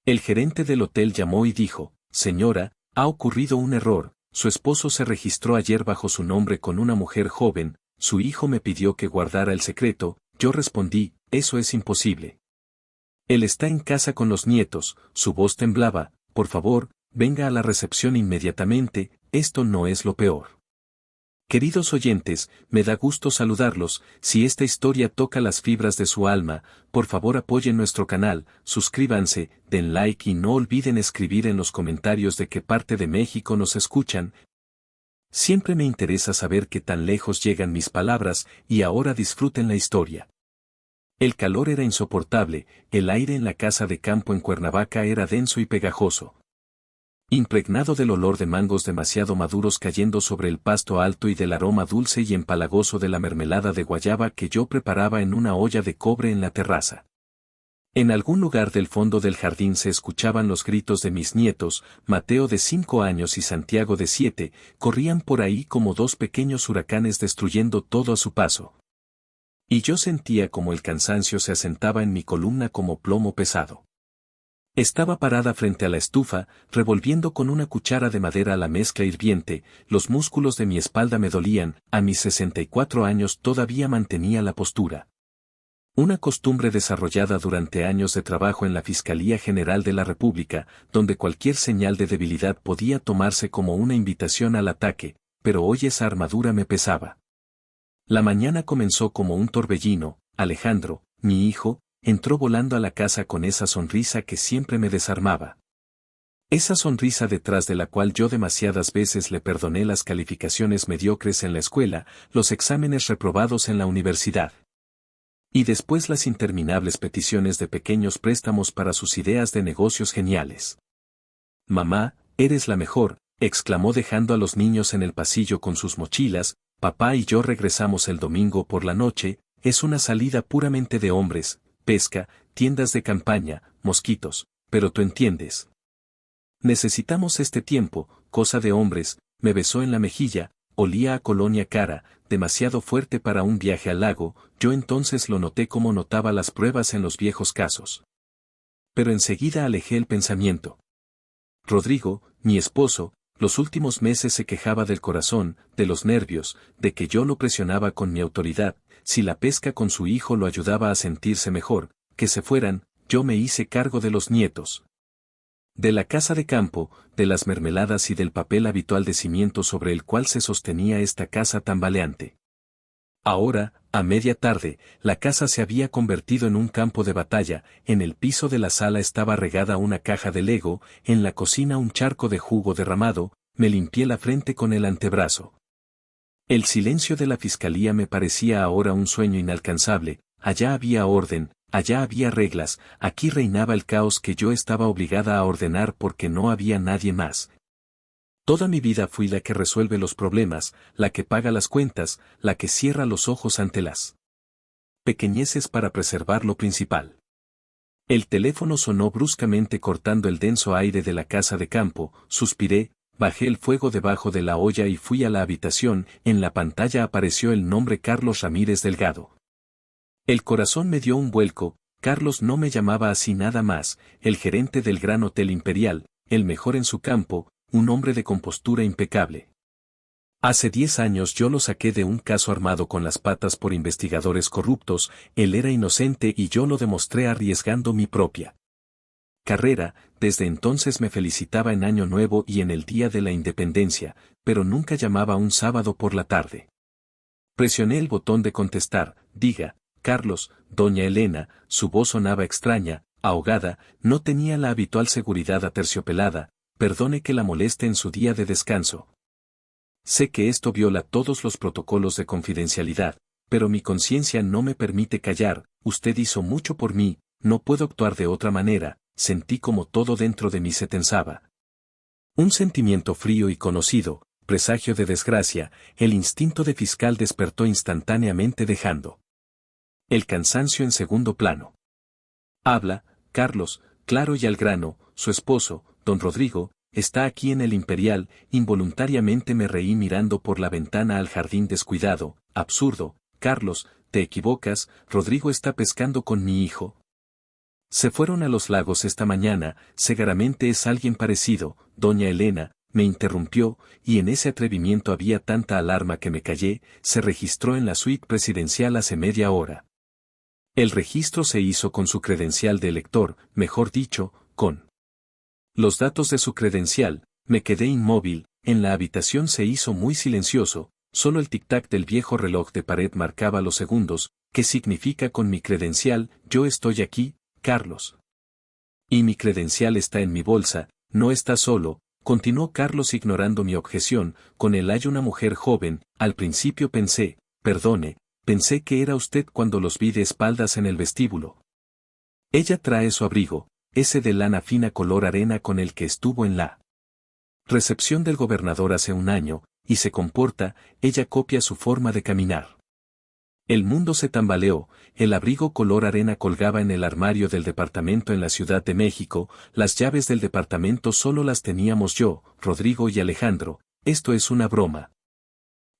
El gerente del hotel llamó y dijo, señora, ha ocurrido un error, su esposo se registró ayer bajo su nombre con una mujer joven, su hijo me pidió que guardara el secreto, yo respondí, eso es imposible. Él está en casa con los nietos, su voz temblaba, por favor, venga a la recepción inmediatamente, esto no es lo peor. Queridos oyentes, me da gusto saludarlos, si esta historia toca las fibras de su alma, por favor apoyen nuestro canal, suscríbanse, den like y no olviden escribir en los comentarios de qué parte de México nos escuchan. Siempre me interesa saber qué tan lejos llegan mis palabras, y ahora disfruten la historia. El calor era insoportable, el aire en la casa de campo en Cuernavaca era denso y pegajoso. Impregnado del olor de mangos demasiado maduros cayendo sobre el pasto alto y del aroma dulce y empalagoso de la mermelada de guayaba que yo preparaba en una olla de cobre en la terraza. En algún lugar del fondo del jardín se escuchaban los gritos de mis nietos, Mateo de 5 años y Santiago de 7, corrían por ahí como dos pequeños huracanes destruyendo todo a su paso. Y yo sentía como el cansancio se asentaba en mi columna como plomo pesado. Estaba parada frente a la estufa, revolviendo con una cuchara de madera la mezcla hirviente, los músculos de mi espalda me dolían, a mis 64 años todavía mantenía la postura. Una costumbre desarrollada durante años de trabajo en la Fiscalía General de la República, donde cualquier señal de debilidad podía tomarse como una invitación al ataque, pero hoy esa armadura me pesaba. La mañana comenzó como un torbellino, Alejandro, mi hijo, entró volando a la casa con esa sonrisa que siempre me desarmaba. Esa sonrisa detrás de la cual yo demasiadas veces le perdoné las calificaciones mediocres en la escuela, los exámenes reprobados en la universidad. Y después las interminables peticiones de pequeños préstamos para sus ideas de negocios geniales. Mamá, eres la mejor, exclamó dejando a los niños en el pasillo con sus mochilas, papá y yo regresamos el domingo por la noche, es una salida puramente de hombres, pesca, tiendas de campaña, mosquitos, pero tú entiendes. Necesitamos este tiempo, cosa de hombres, me besó en la mejilla, olía a colonia cara, demasiado fuerte para un viaje al lago, yo entonces lo noté como notaba las pruebas en los viejos casos. Pero enseguida alejé el pensamiento. Rodrigo, mi esposo, los últimos meses se quejaba del corazón, de los nervios, de que yo lo presionaba con mi autoridad, si la pesca con su hijo lo ayudaba a sentirse mejor, que se fueran, yo me hice cargo de los nietos. De la casa de campo, de las mermeladas y del papel habitual de cimiento sobre el cual se sostenía esta casa tambaleante. Ahora, a media tarde, la casa se había convertido en un campo de batalla, en el piso de la sala estaba regada una caja de Lego, en la cocina un charco de jugo derramado, me limpié la frente con el antebrazo. El silencio de la fiscalía me parecía ahora un sueño inalcanzable, allá había orden, allá había reglas, aquí reinaba el caos que yo estaba obligada a ordenar porque no había nadie más. Toda mi vida fui la que resuelve los problemas, la que paga las cuentas, la que cierra los ojos ante las pequeñeces para preservar lo principal. El teléfono sonó bruscamente cortando el denso aire de la casa de campo, suspiré, bajé el fuego debajo de la olla y fui a la habitación, en la pantalla apareció el nombre Carlos Ramírez Delgado. El corazón me dio un vuelco, Carlos no me llamaba así nada más, el gerente del Gran Hotel Imperial, el mejor en su campo, un hombre de compostura impecable. Hace 10 años yo lo saqué de un caso armado con las patas por investigadores corruptos, él era inocente y yo lo demostré arriesgando mi propia carrera, desde entonces me felicitaba en Año Nuevo y en el Día de la Independencia, pero nunca llamaba un sábado por la tarde. Presioné el botón de contestar, diga, Carlos, doña Elena, su voz sonaba extraña, ahogada, no tenía la habitual seguridad aterciopelada, perdone que la moleste en su día de descanso. Sé que esto viola todos los protocolos de confidencialidad, pero mi conciencia no me permite callar, usted hizo mucho por mí, no puedo actuar de otra manera, sentí como todo dentro de mí se tensaba. Un sentimiento frío y conocido, presagio de desgracia, el instinto de fiscal despertó instantáneamente dejando el cansancio en segundo plano. Habla, Carlos, claro y al grano, su esposo, don Rodrigo, está aquí en el Imperial, involuntariamente me reí mirando por la ventana al jardín descuidado, absurdo, Carlos, te equivocas, Rodrigo está pescando con mi hijo. Se fueron a los lagos esta mañana, seguramente es alguien parecido, doña Elena, me interrumpió, y en ese atrevimiento había tanta alarma que me callé, se registró en la suite presidencial hace media hora. El registro se hizo con su credencial de elector, mejor dicho, con los datos de su credencial. Me quedé inmóvil, en la habitación se hizo muy silencioso, solo el tic-tac del viejo reloj de pared marcaba los segundos, que significa con mi credencial, yo estoy aquí, Carlos. Y mi credencial está en mi bolsa, no está solo, continuó Carlos ignorando mi objeción, con él hay una mujer joven, al principio pensé, perdone, pensé que era usted cuando los vi de espaldas en el vestíbulo. Ella trae su abrigo, ese de lana fina color arena con el que estuvo en la recepción del gobernador hace un año, y se comporta, ella copia su forma de caminar. El mundo se tambaleó, el abrigo color arena colgaba en el armario del departamento en la Ciudad de México, las llaves del departamento solo las teníamos yo, Rodrigo y Alejandro, esto es una broma.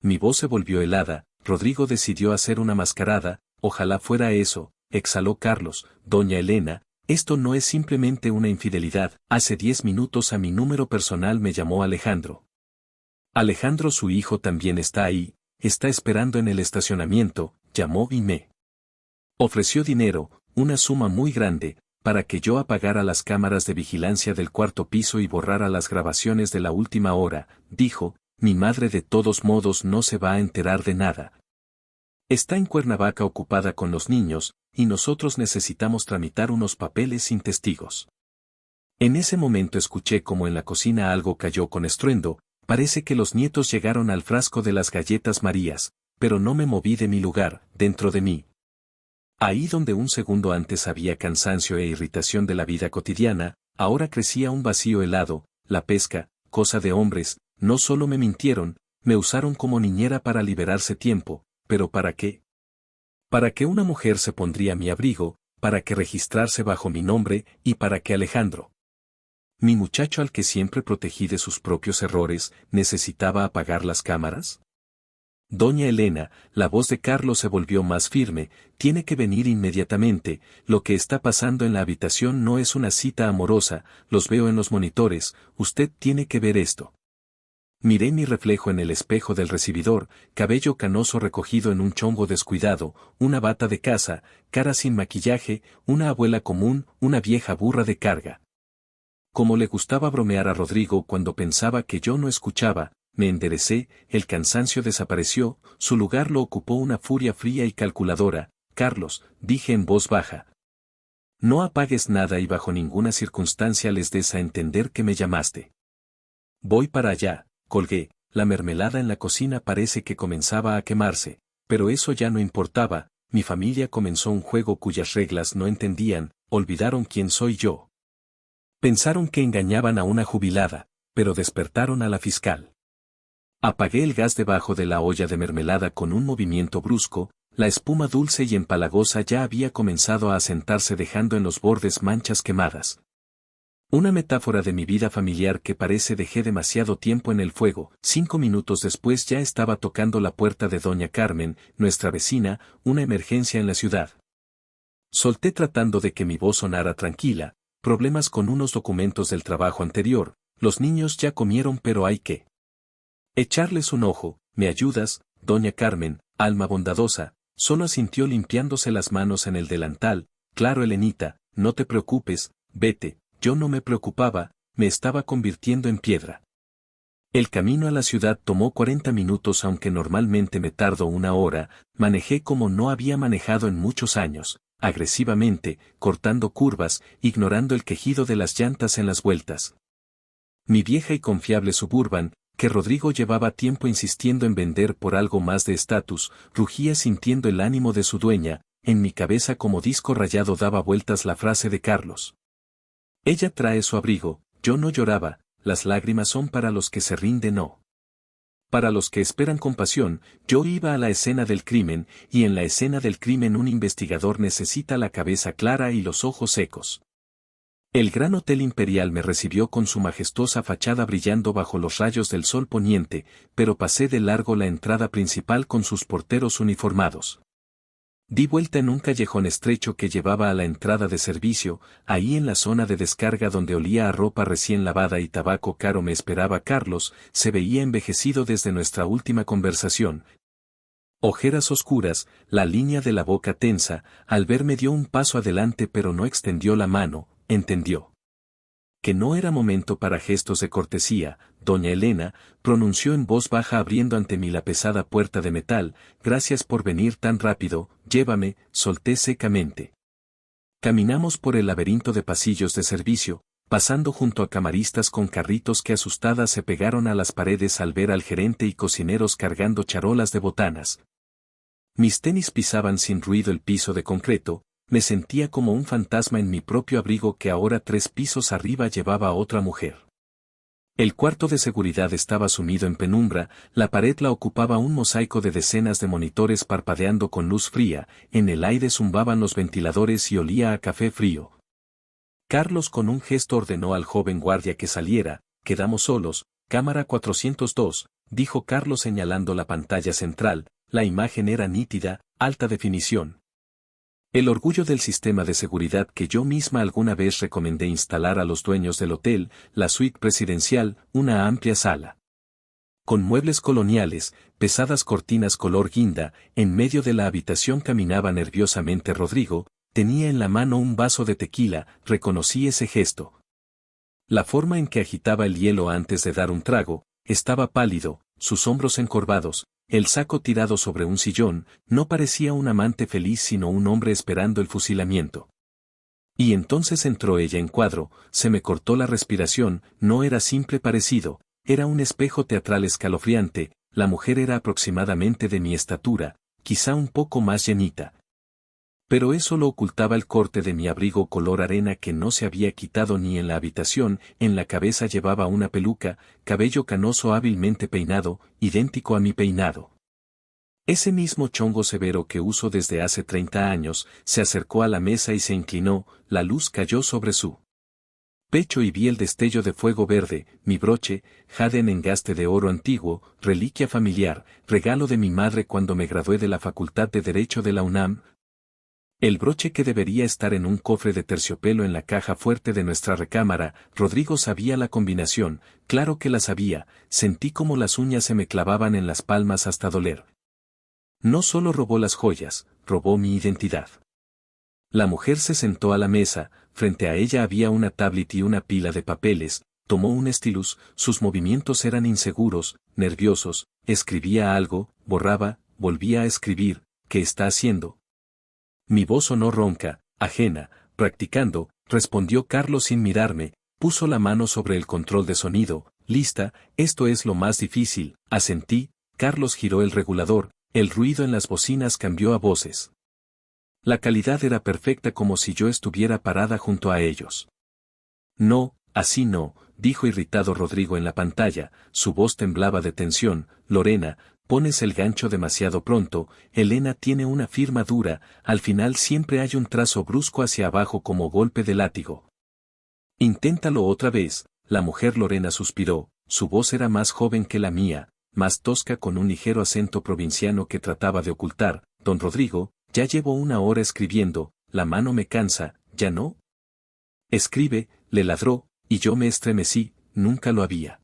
Mi voz se volvió helada, Rodrigo decidió hacer una mascarada, ojalá fuera eso, exhaló Carlos, doña Elena, esto no es simplemente una infidelidad, hace 10 minutos a mi número personal me llamó Alejandro. Alejandro su hijo también está ahí, está esperando en el estacionamiento, llamó y me ofreció dinero, una suma muy grande, para que yo apagara las cámaras de vigilancia del cuarto piso y borrara las grabaciones de la última hora, dijo, mi madre de todos modos no se va a enterar de nada. Está en Cuernavaca ocupada con los niños, y nosotros necesitamos tramitar unos papeles sin testigos. En ese momento escuché como en la cocina algo cayó con estruendo, parece que los nietos llegaron al frasco de las galletas Marías, pero no me moví de mi lugar, dentro de mí. Ahí donde un segundo antes había cansancio e irritación de la vida cotidiana, ahora crecía un vacío helado, la pesca, cosa de hombres, no solo me mintieron, me usaron como niñera para liberarse tiempo, pero ¿para qué? ¿Para qué una mujer se pondría mi abrigo, para que registrarse bajo mi nombre, y para qué Alejandro? Mi muchacho al que siempre protegí de sus propios errores, ¿necesitaba apagar las cámaras? Doña Elena, la voz de Carlos se volvió más firme, tiene que venir inmediatamente, lo que está pasando en la habitación no es una cita amorosa, los veo en los monitores, usted tiene que ver esto. Miré mi reflejo en el espejo del recibidor, cabello canoso recogido en un chongo descuidado, una bata de casa, cara sin maquillaje, una abuela común, una vieja burra de carga. Como le gustaba bromear a Rodrigo cuando pensaba que yo no escuchaba, me enderecé, el cansancio desapareció, su lugar lo ocupó una furia fría y calculadora. Carlos, dije en voz baja. No apagues nada y bajo ninguna circunstancia les des a entender que me llamaste. Voy para allá. Colgué, la mermelada en la cocina parece que comenzaba a quemarse, pero eso ya no importaba, mi familia comenzó un juego cuyas reglas no entendían, olvidaron quién soy yo. Pensaron que engañaban a una jubilada, pero despertaron a la fiscal. Apagué el gas debajo de la olla de mermelada con un movimiento brusco, la espuma dulce y empalagosa ya había comenzado a asentarse dejando en los bordes manchas quemadas. Una metáfora de mi vida familiar que parece dejé demasiado tiempo en el fuego. 5 minutos después ya estaba tocando la puerta de doña Carmen, nuestra vecina, una emergencia en la ciudad. Solté tratando de que mi voz sonara tranquila, problemas con unos documentos del trabajo anterior, los niños ya comieron pero hay que echarles un ojo, ¿me ayudas, doña Carmen, alma bondadosa? Solo asintió limpiándose las manos en el delantal, claro Elenita, no te preocupes, vete. Yo no me preocupaba, me estaba convirtiendo en piedra. El camino a la ciudad tomó 40 minutos aunque normalmente me tardo 1 hora, manejé como no había manejado en muchos años, agresivamente, cortando curvas, ignorando el quejido de las llantas en las vueltas. Mi vieja y confiable Suburban, que Rodrigo llevaba tiempo insistiendo en vender por algo más de estatus, rugía sintiendo el ánimo de su dueña, en mi cabeza como disco rayado daba vueltas la frase de Carlos. Ella trae su abrigo, yo no lloraba, las lágrimas son para los que se rinden o para los que esperan compasión. Yo iba a la escena del crimen, y en la escena del crimen un investigador necesita la cabeza clara y los ojos secos. El Gran Hotel Imperial me recibió con su majestuosa fachada brillando bajo los rayos del sol poniente, pero pasé de largo la entrada principal con sus porteros uniformados. Di vuelta en un callejón estrecho que llevaba a la entrada de servicio, ahí en la zona de descarga donde olía a ropa recién lavada y tabaco caro me esperaba Carlos, se veía envejecido desde nuestra última conversación. Ojeras oscuras, la línea de la boca tensa, al verme dio un paso adelante pero no extendió la mano, entendió que no era momento para gestos de cortesía. Doña Elena pronunció en voz baja abriendo ante mí la pesada puerta de metal, gracias por venir tan rápido, llévame, solté secamente. Caminamos por el laberinto de pasillos de servicio, pasando junto a camaristas con carritos que asustadas se pegaron a las paredes al ver al gerente y cocineros cargando charolas de botanas. Mis tenis pisaban sin ruido el piso de concreto, me sentía como un fantasma en mi propio abrigo que ahora 3 pisos arriba llevaba a otra mujer. El cuarto de seguridad estaba sumido en penumbra, la pared la ocupaba un mosaico de decenas de monitores parpadeando con luz fría, en el aire zumbaban los ventiladores y olía a café frío. Carlos con un gesto ordenó al joven guardia que saliera, quedamos solos, cámara 402, dijo Carlos señalando la pantalla central, la imagen era nítida, alta definición. El orgullo del sistema de seguridad que yo misma alguna vez recomendé instalar a los dueños del hotel, la suite presidencial, una amplia sala. Con muebles coloniales, pesadas cortinas color guinda, en medio de la habitación caminaba nerviosamente Rodrigo, tenía en la mano un vaso de tequila, reconocí ese gesto. La forma en que agitaba el hielo antes de dar un trago, estaba pálido, sus hombros encorvados, el saco tirado sobre un sillón, no parecía un amante feliz sino un hombre esperando el fusilamiento. Y entonces entró ella en cuadro, se me cortó la respiración, no era simple parecido, era un espejo teatral escalofriante, la mujer era aproximadamente de mi estatura, quizá un poco más llenita. Pero eso lo ocultaba el corte de mi abrigo color arena que no se había quitado ni en la habitación, en la cabeza llevaba una peluca, cabello canoso hábilmente peinado, idéntico a mi peinado. Ese mismo chongo severo que uso desde hace 30 años, se acercó a la mesa y se inclinó, la luz cayó sobre su pecho y vi el destello de fuego verde, mi broche, jade en engaste de oro antiguo, reliquia familiar, regalo de mi madre cuando me gradué de la Facultad de Derecho de la UNAM. El broche que debería estar en un cofre de terciopelo en la caja fuerte de nuestra recámara, Rodrigo sabía la combinación, claro que la sabía, sentí como las uñas se me clavaban en las palmas hasta doler. No solo robó las joyas, robó mi identidad. La mujer se sentó a la mesa, frente a ella había una tablet y una pila de papeles, tomó un stylus, sus movimientos eran inseguros, nerviosos, escribía algo, borraba, volvía a escribir, ¿qué está haciendo? Mi voz sonó ronca, ajena, practicando, respondió Carlos sin mirarme, puso la mano sobre el control de sonido, lista, esto es lo más difícil, asentí, Carlos giró el regulador, el ruido en las bocinas cambió a voces. La calidad era perfecta como si yo estuviera parada junto a ellos. No, así no, dijo irritado Rodrigo en la pantalla, su voz temblaba de tensión, Lorena, pones el gancho demasiado pronto, Elena tiene una firma dura, al final siempre hay un trazo brusco hacia abajo como golpe de látigo. Inténtalo otra vez, la mujer Lorena suspiró, su voz era más joven que la mía, más tosca con un ligero acento provinciano que trataba de ocultar, don Rodrigo, ya llevo 1 hora escribiendo, la mano me cansa, ¿ya no? Escribe, le ladró, y yo me estremecí, nunca lo había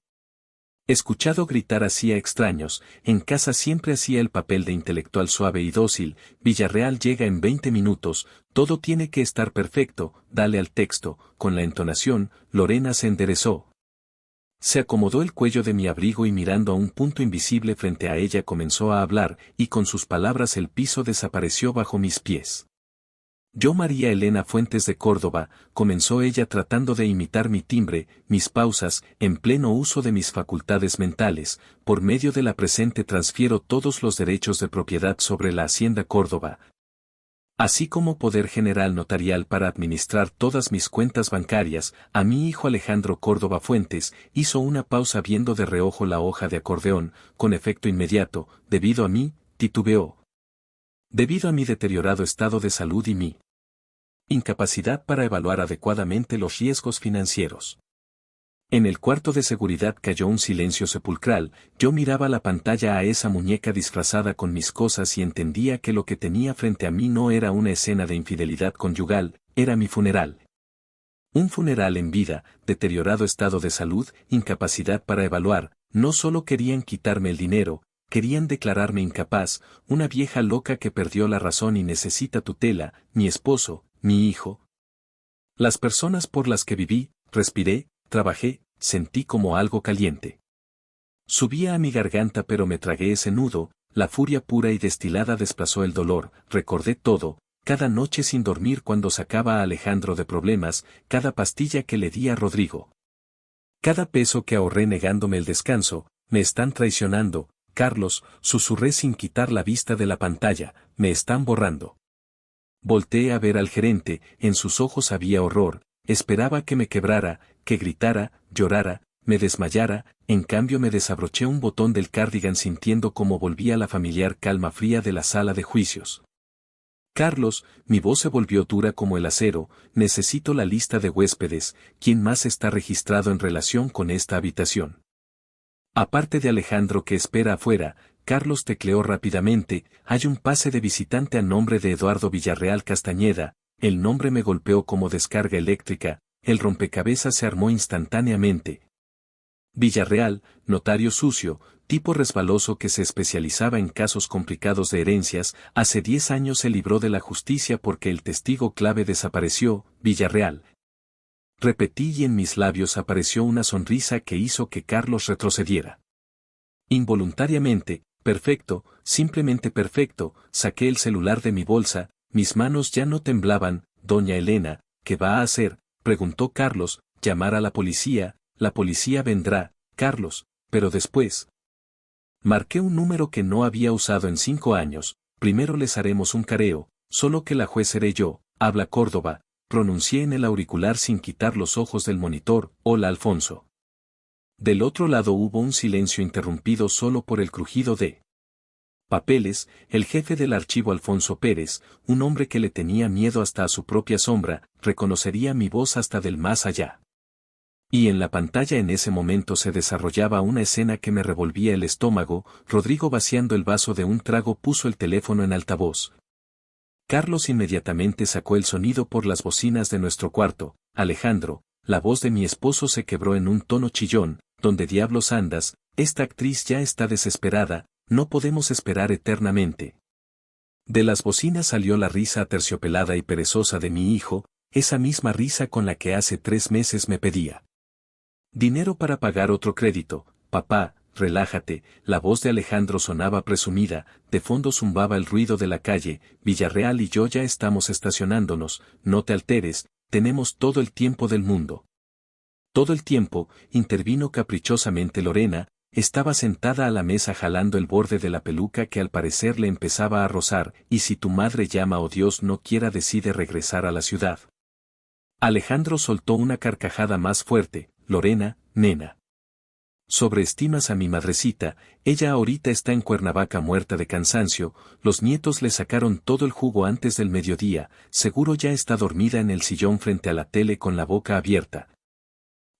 escuchado gritar así a extraños, en casa siempre hacía el papel de intelectual suave y dócil, Villarreal llega en 20 minutos, todo tiene que estar perfecto, dale al texto, con la entonación, Lorena se enderezó. Se acomodó el cuello de mi abrigo y mirando a un punto invisible frente a ella comenzó a hablar, y con sus palabras el piso desapareció bajo mis pies. Yo María Elena Fuentes de Córdoba, comenzó ella tratando de imitar mi timbre, mis pausas, en pleno uso de mis facultades mentales, por medio de la presente transfiero todos los derechos de propiedad sobre la Hacienda Córdoba, así como poder general notarial para administrar todas mis cuentas bancarias, a mi hijo Alejandro Córdoba Fuentes, hizo una pausa viendo de reojo la hoja de acordeón, con efecto inmediato, debido a mí, titubeó. Debido a mi deteriorado estado de salud y mi incapacidad para evaluar adecuadamente los riesgos financieros. En el cuarto de seguridad cayó un silencio sepulcral, yo miraba la pantalla a esa muñeca disfrazada con mis cosas y entendía que lo que tenía frente a mí no era una escena de infidelidad conyugal, era mi funeral. Un funeral en vida, deteriorado estado de salud, incapacidad para evaluar, no solo querían quitarme el dinero, querían declararme incapaz, una vieja loca que perdió la razón y necesita tutela, mi esposo, mi hijo. Las personas por las que viví, respiré, trabajé, sentí como algo caliente. Subía a mi garganta pero me tragué ese nudo, la furia pura y destilada desplazó el dolor, recordé todo, cada noche sin dormir cuando sacaba a Alejandro de problemas, cada pastilla que le di a Rodrigo. Cada peso que ahorré negándome el descanso, me están traicionando, Carlos, susurré sin quitar la vista de la pantalla, me están borrando. Volteé a ver al gerente, en sus ojos había horror, esperaba que me quebrara, que gritara, llorara, me desmayara, en cambio me desabroché un botón del cardigan sintiendo cómo volvía la familiar calma fría de la sala de juicios. Carlos, mi voz se volvió dura como el acero, necesito la lista de huéspedes, ¿quién más está registrado en relación con esta habitación? Aparte de Alejandro que espera afuera, Carlos tecleó rápidamente, hay un pase de visitante a nombre de Eduardo Villarreal Castañeda, el nombre me golpeó como descarga eléctrica, el rompecabezas se armó instantáneamente. Villarreal, notario sucio, tipo resbaloso que se especializaba en casos complicados de herencias, hace 10 años se libró de la justicia porque el testigo clave desapareció, Villarreal. Repetí y en mis labios apareció una sonrisa que hizo que Carlos retrocediera. Involuntariamente, perfecto, simplemente perfecto, saqué el celular de mi bolsa, mis manos ya no temblaban, doña Elena, ¿qué va a hacer?, preguntó Carlos, llamar a la policía vendrá, Carlos, pero después. Marqué un número que no había usado en 5 años, primero les haremos un careo, solo que la juez seré yo, habla Córdoba, pronuncié en el auricular sin quitar los ojos del monitor, hola Alfonso. Del otro lado hubo un silencio interrumpido solo por el crujido de papeles, el jefe del archivo Alfonso Pérez, un hombre que le tenía miedo hasta a su propia sombra, reconocería mi voz hasta del más allá. Y en la pantalla en ese momento se desarrollaba una escena que me revolvía el estómago, Rodrigo vaciando el vaso de un trago puso el teléfono en altavoz. Carlos inmediatamente sacó el sonido por las bocinas de nuestro cuarto, Alejandro, la voz de mi esposo se quebró en un tono chillón, ¿dónde diablos andas? Esta actriz ya está desesperada, no podemos esperar eternamente. De las bocinas salió la risa aterciopelada y perezosa de mi hijo, esa misma risa con la que hace 3 meses me pedía dinero para pagar otro crédito. Papá, relájate, la voz de Alejandro sonaba presumida, de fondo zumbaba el ruido de la calle, Villarreal y yo ya estamos estacionándonos, no te alteres, tenemos todo el tiempo del mundo. Todo el tiempo, intervino caprichosamente Lorena, estaba sentada a la mesa jalando el borde de la peluca que al parecer le empezaba a rozar, y si tu madre llama o Dios no quiera decide regresar a la ciudad. Alejandro soltó una carcajada más fuerte, Lorena, nena. Sobreestimas a mi madrecita, ella ahorita está en Cuernavaca muerta de cansancio, los nietos le sacaron todo el jugo antes del mediodía, seguro ya está dormida en el sillón frente a la tele con la boca abierta.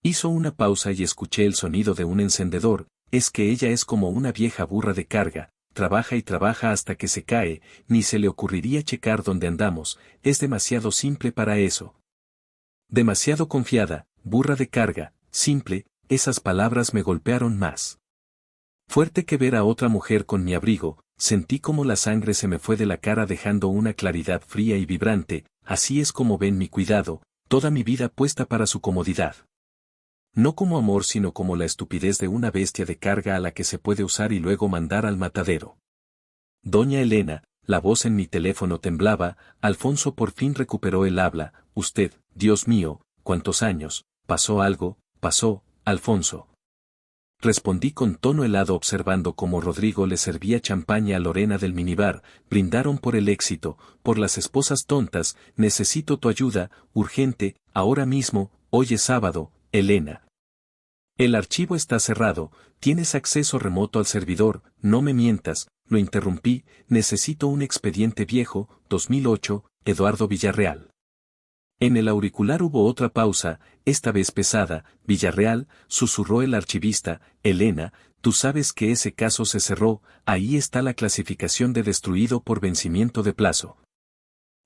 Hizo una pausa y escuché el sonido de un encendedor, es que ella es como una vieja burra de carga, trabaja y trabaja hasta que se cae, ni se le ocurriría checar dónde andamos, es demasiado simple para eso. Demasiado confiada, burra de carga, simple, esas palabras me golpearon más fuerte que ver a otra mujer con mi abrigo, sentí como la sangre se me fue de la cara dejando una claridad fría y vibrante, así es como ven mi cuidado, toda mi vida puesta para su comodidad. No como amor sino como la estupidez de una bestia de carga a la que se puede usar y luego mandar al matadero. Doña Elena, la voz en mi teléfono temblaba, Alfonso por fin recuperó el habla, usted, Dios mío, ¿cuántos años? ¿Pasó algo? Pasó, Alfonso. Respondí con tono helado observando cómo Rodrigo le servía champaña a Lorena del minibar, brindaron por el éxito, por las esposas tontas, necesito tu ayuda, urgente, ahora mismo, hoy es sábado, Elena. El archivo está cerrado, tienes acceso remoto al servidor, no me mientas, lo interrumpí, necesito un expediente viejo, 2008, Eduardo Villarreal. En el auricular hubo otra pausa, esta vez pesada. Villarreal, susurró el archivista. Elena, tú sabes que ese caso se cerró, ahí está la clasificación de destruido por vencimiento de plazo.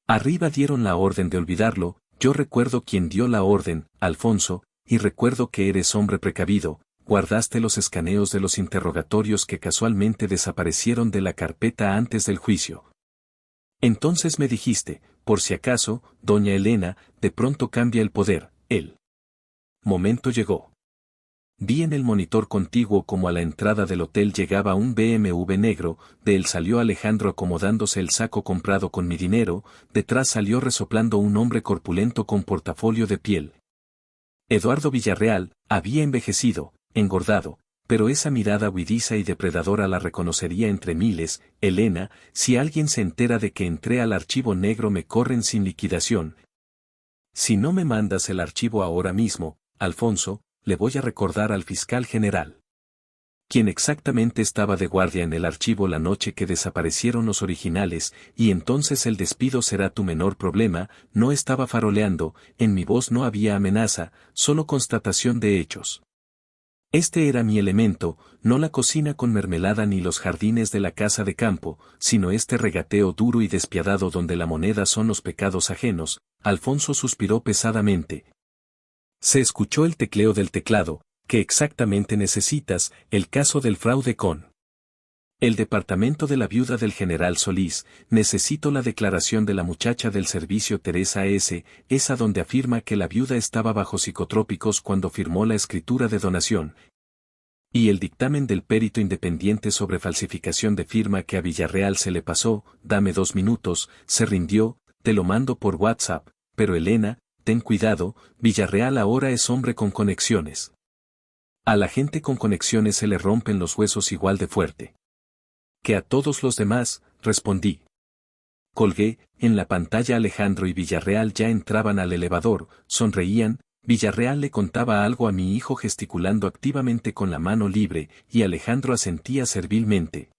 Arriba dieron la orden de olvidarlo, yo recuerdo quién dio la orden, Alfonso, y recuerdo que eres hombre precavido, guardaste los escaneos de los interrogatorios que casualmente desaparecieron de la carpeta antes del juicio. Entonces me dijiste, por si acaso, doña Elena, de pronto cambia el poder, el momento llegó. Vi en el monitor contiguo como a la entrada del hotel llegaba un BMW negro, de él salió Alejandro acomodándose el saco comprado con mi dinero, detrás salió resoplando un hombre corpulento con portafolio de piel. Eduardo Villarreal, había envejecido, engordado, pero esa mirada huidiza y depredadora la reconocería entre miles. Elena, si alguien se entera de que entré al archivo negro me corren sin liquidación. Si no me mandas el archivo ahora mismo, Alfonso, le voy a recordar al fiscal general. Quien exactamente estaba de guardia en el archivo la noche que desaparecieron los originales, y entonces el despido será tu menor problema. No estaba faroleando, en mi voz no había amenaza, solo constatación de hechos. Este era mi elemento, no la cocina con mermelada ni los jardines de la casa de campo, sino este regateo duro y despiadado donde la moneda son los pecados ajenos. Alfonso suspiró pesadamente. Se escuchó el tecleo del teclado. ¿Qué exactamente necesitas? El caso del fraude con el departamento de la viuda del general Solís. Necesito la declaración de la muchacha del servicio Teresa S., esa donde afirma que la viuda estaba bajo psicotrópicos cuando firmó la escritura de donación. Y el dictamen del perito independiente sobre falsificación de firma que a Villarreal se le pasó. Dame 2 minutos, se rindió, te lo mando por WhatsApp. Pero Elena, ten cuidado, Villarreal ahora es hombre con conexiones. A la gente con conexiones se le rompen los huesos igual de fuerte que a todos los demás, respondí. Colgué, en la pantalla Alejandro y Villarreal ya entraban al elevador, sonreían. Villarreal le contaba algo a mi hijo gesticulando activamente con la mano libre, y Alejandro asentía servilmente.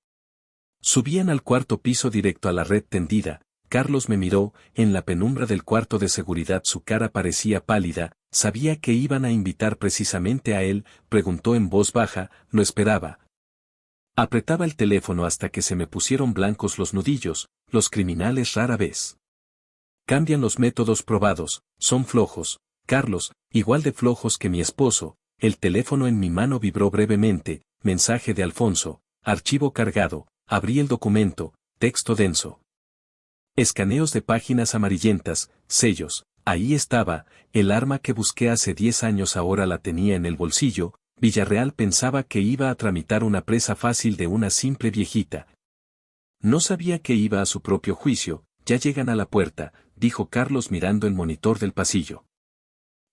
Subían al 4º piso directo a la red tendida. Carlos me miró, en la penumbra del cuarto de seguridad su cara parecía pálida. Sabía que iban a invitar precisamente a él, preguntó en voz baja, lo esperaba. Apretaba el teléfono hasta que se me pusieron blancos los nudillos. Los criminales rara vez cambian los métodos probados, son flojos. Carlos, igual de flojos que mi esposo. El teléfono en mi mano vibró brevemente. Mensaje de Alfonso, archivo cargado. Abrí el documento, texto denso. Escaneos de páginas amarillentas, sellos. Ahí estaba, el arma que busqué hace 10 años ahora la tenía en el bolsillo. Villarreal pensaba que iba a tramitar una presa fácil de una simple viejita. No sabía que iba a su propio juicio. Ya llegan a la puerta, dijo Carlos mirando el monitor del pasillo.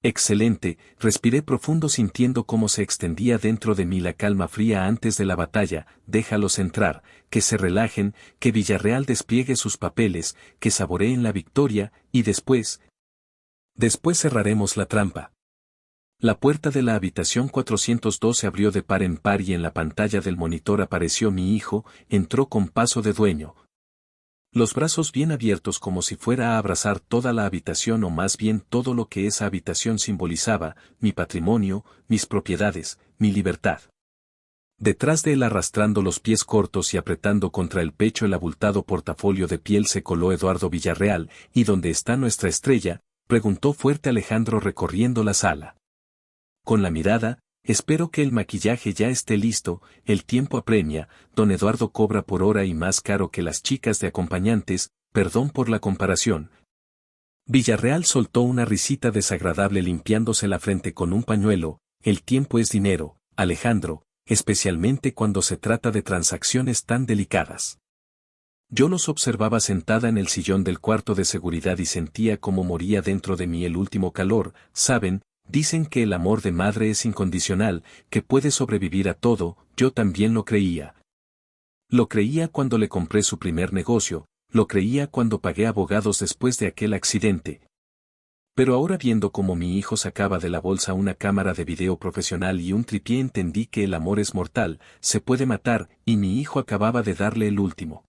Excelente, respiré profundo sintiendo cómo se extendía dentro de mí la calma fría antes de la batalla. Déjalos entrar, que se relajen, que Villarreal despliegue sus papeles, que saboreen la victoria, y después cerraremos la trampa. La puerta de la habitación 402 se abrió de par en par y en la pantalla del monitor apareció mi hijo. Entró con paso de dueño. Los brazos bien abiertos como si fuera a abrazar toda la habitación o más bien todo lo que esa habitación simbolizaba, mi patrimonio, mis propiedades, mi libertad. Detrás de él arrastrando los pies cortos y apretando contra el pecho el abultado portafolio de piel se coló Eduardo Villarreal. ¿Y dónde está nuestra estrella?, preguntó fuerte Alejandro recorriendo la sala. Con la mirada, espero que el maquillaje ya esté listo, el tiempo apremia, don Eduardo cobra por hora y más caro que las chicas de acompañantes, perdón por la comparación. Villarreal soltó una risita desagradable limpiándose la frente con un pañuelo. El tiempo es dinero, Alejandro, especialmente cuando se trata de transacciones tan delicadas. Yo los observaba sentada en el sillón del cuarto de seguridad y sentía cómo moría dentro de mí el último calor. Saben, dicen que el amor de madre es incondicional, que puede sobrevivir a todo. Yo también lo creía. Lo creía cuando le compré su primer negocio, lo creía cuando pagué abogados después de aquel accidente. Pero ahora viendo cómo mi hijo sacaba de la bolsa una cámara de video profesional y un tripié entendí que el amor es mortal, se puede matar, y mi hijo acababa de darle el último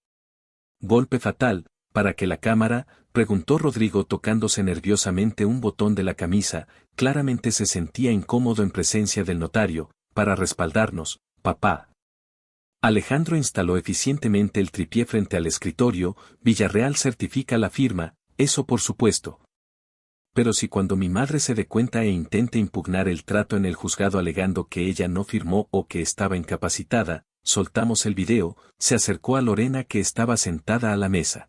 golpe fatal. ¿para qué la cámara?, preguntó Rodrigo tocándose nerviosamente un botón de la camisa. Claramente se sentía incómodo en presencia del notario. Para respaldarnos, papá. Alejandro instaló eficientemente el tripié frente al escritorio. Villarreal certifica la firma, eso por supuesto. Pero si cuando mi madre se dé cuenta e intente impugnar el trato en el juzgado alegando que ella no firmó o que estaba incapacitada, soltamos el video. Se acercó a Lorena que estaba sentada a la mesa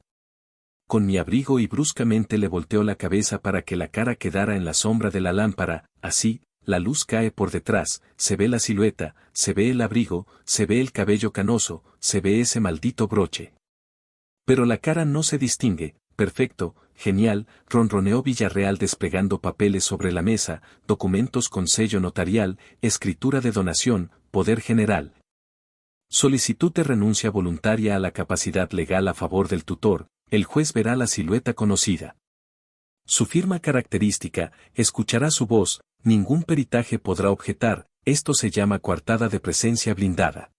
con mi abrigo y bruscamente le volteó la cabeza para que la cara quedara en la sombra de la lámpara. Así, la luz cae por detrás, se ve la silueta, se ve el abrigo, se ve el cabello canoso, se ve ese maldito broche. Pero la cara no se distingue. Perfecto, genial, ronroneó Villarreal desplegando papeles sobre la mesa, documentos con sello notarial, escritura de donación, poder general. Solicitud de renuncia voluntaria a la capacidad legal a favor del tutor. El juez verá la silueta conocida. Su firma característica, escuchará su voz, ningún peritaje podrá objetar, esto se llama coartada de presencia blindada.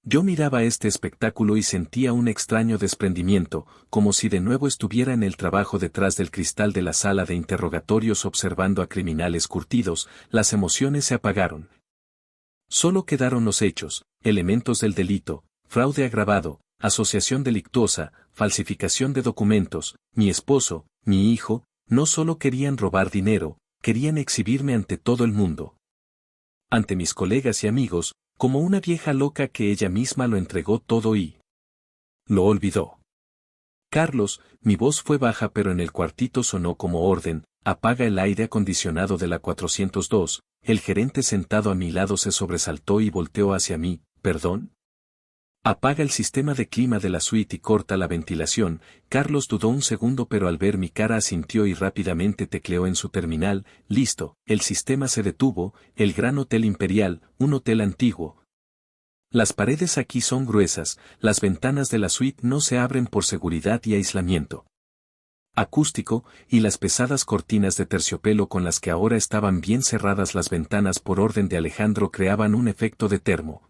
Yo miraba este espectáculo y sentía un extraño desprendimiento, como si de nuevo estuviera en el trabajo detrás del cristal de la sala de interrogatorios observando a criminales curtidos. Las emociones se apagaron. Solo quedaron los hechos, elementos del delito, fraude agravado, asociación delictuosa, falsificación de documentos. Mi esposo, mi hijo, no solo querían robar dinero, querían exhibirme ante todo el mundo. Ante mis colegas y amigos, como una vieja loca que ella misma lo entregó todo y lo olvidó. Carlos, mi voz fue baja pero en el cuartito sonó como orden, apaga el aire acondicionado de la 402, el gerente sentado a mi lado se sobresaltó y volteó hacia mí, ¿perdón? Apaga el sistema de clima de la suite y corta la ventilación. Carlos dudó un segundo pero al ver mi cara asintió y rápidamente tecleó en su terminal. Listo, el sistema se detuvo. El Gran Hotel Imperial, un hotel antiguo. Las paredes aquí son gruesas, las ventanas de la suite no se abren por seguridad y aislamiento acústico, y las pesadas cortinas de terciopelo con las que ahora estaban bien cerradas las ventanas por orden de Alejandro creaban un efecto de termo.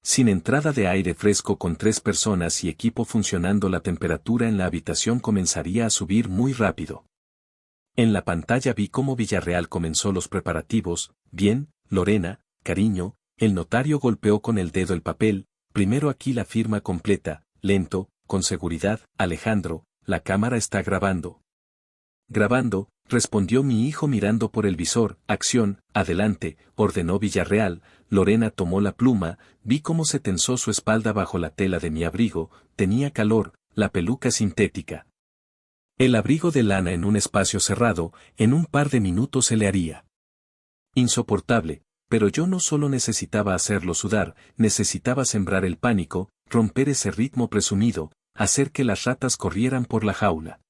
Sin entrada de aire fresco con 3 personas y equipo funcionando, la temperatura en la habitación comenzaría a subir muy rápido. En la pantalla vi cómo Villarreal comenzó los preparativos. Bien, Lorena, cariño, el notario golpeó con el dedo el papel. Primero aquí la firma completa, lento, con seguridad. Alejandro, la cámara está grabando. Grabando, respondió mi hijo mirando por el visor. Acción, adelante, ordenó Villarreal. Lorena tomó la pluma, vi cómo se tensó su espalda bajo la tela de mi abrigo, tenía calor, la peluca sintética. El abrigo de lana en un espacio cerrado, en un par de minutos se le haría insoportable, pero yo no solo necesitaba hacerlo sudar, necesitaba sembrar el pánico, romper ese ritmo presumido, hacer que las ratas corrieran por la jaula.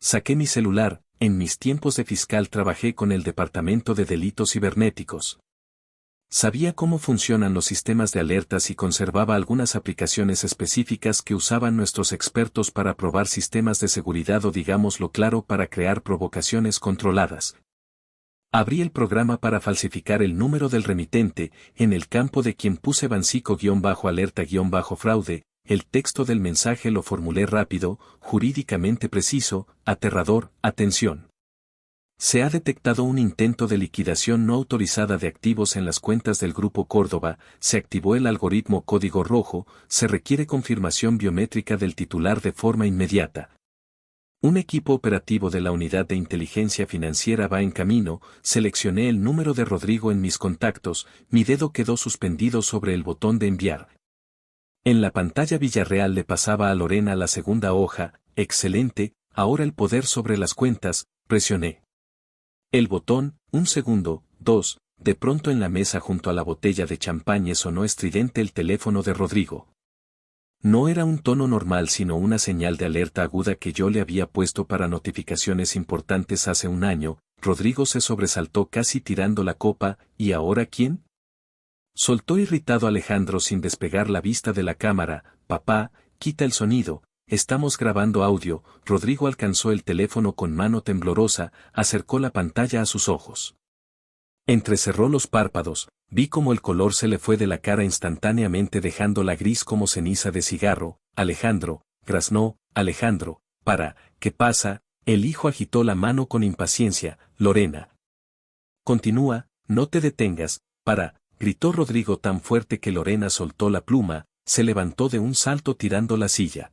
Saqué mi celular. En mis tiempos de fiscal trabajé con el Departamento de Delitos Cibernéticos. Sabía cómo funcionan los sistemas de alertas y conservaba algunas aplicaciones específicas que usaban nuestros expertos para probar sistemas de seguridad o digámoslo claro para crear provocaciones controladas. Abrí el programa para falsificar el número del remitente, en el campo de quien puse bancico-alerta-fraude, el texto del mensaje lo formulé rápido, jurídicamente preciso, aterrador. Atención. Se ha detectado un intento de liquidación no autorizada de activos en las cuentas del Grupo Córdoba, se activó el algoritmo código rojo, se requiere confirmación biométrica del titular de forma inmediata. Un equipo operativo de la Unidad de Inteligencia Financiera va en camino. Seleccioné el número de Rodrigo en mis contactos, mi dedo quedó suspendido sobre el botón de enviar. En la pantalla Villarreal le pasaba a Lorena la segunda hoja. Excelente, ahora el poder sobre las cuentas. Presioné el botón, 1 segundo, 2, de pronto en la mesa junto a la botella de champaña sonó estridente el teléfono de Rodrigo. No era un tono normal sino una señal de alerta aguda que yo le había puesto para notificaciones importantes hace un año. Rodrigo se sobresaltó casi tirando la copa. ¿Y ahora quién? Soltó irritado Alejandro sin despegar la vista de la cámara. Papá, quita el sonido, estamos grabando audio. Rodrigo alcanzó el teléfono con mano temblorosa, acercó la pantalla a sus ojos. Entrecerró los párpados, vi cómo el color se le fue de la cara instantáneamente dejándola gris como ceniza de cigarro. Alejandro, graznó Alejandro. ¿Qué pasa? El hijo agitó la mano con impaciencia. Lorena. Continúa, no te detengas, gritó Rodrigo tan fuerte que Lorena soltó la pluma, se levantó de un salto tirando la silla.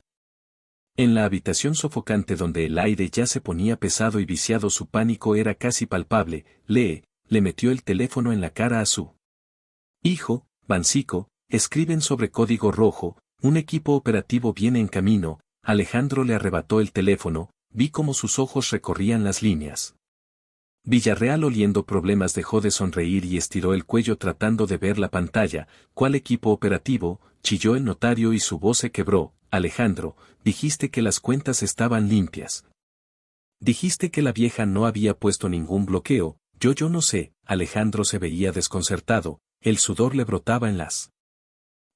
En la habitación sofocante donde el aire ya se ponía pesado y viciado, su pánico era casi palpable. Le metió el teléfono en la cara a su hijo. Bancico, escriben sobre código rojo, un equipo operativo viene en camino. Alejandro le arrebató el teléfono, vi cómo sus ojos recorrían las líneas. Villarreal, oliendo problemas, dejó de sonreír y estiró el cuello tratando de ver la pantalla. ¿Cuál equipo operativo?, chilló el notario y su voz se quebró. Alejandro, dijiste que las cuentas estaban limpias. Dijiste que la vieja no había puesto ningún bloqueo. Yo no sé. Alejandro se veía desconcertado, el sudor le brotaba en las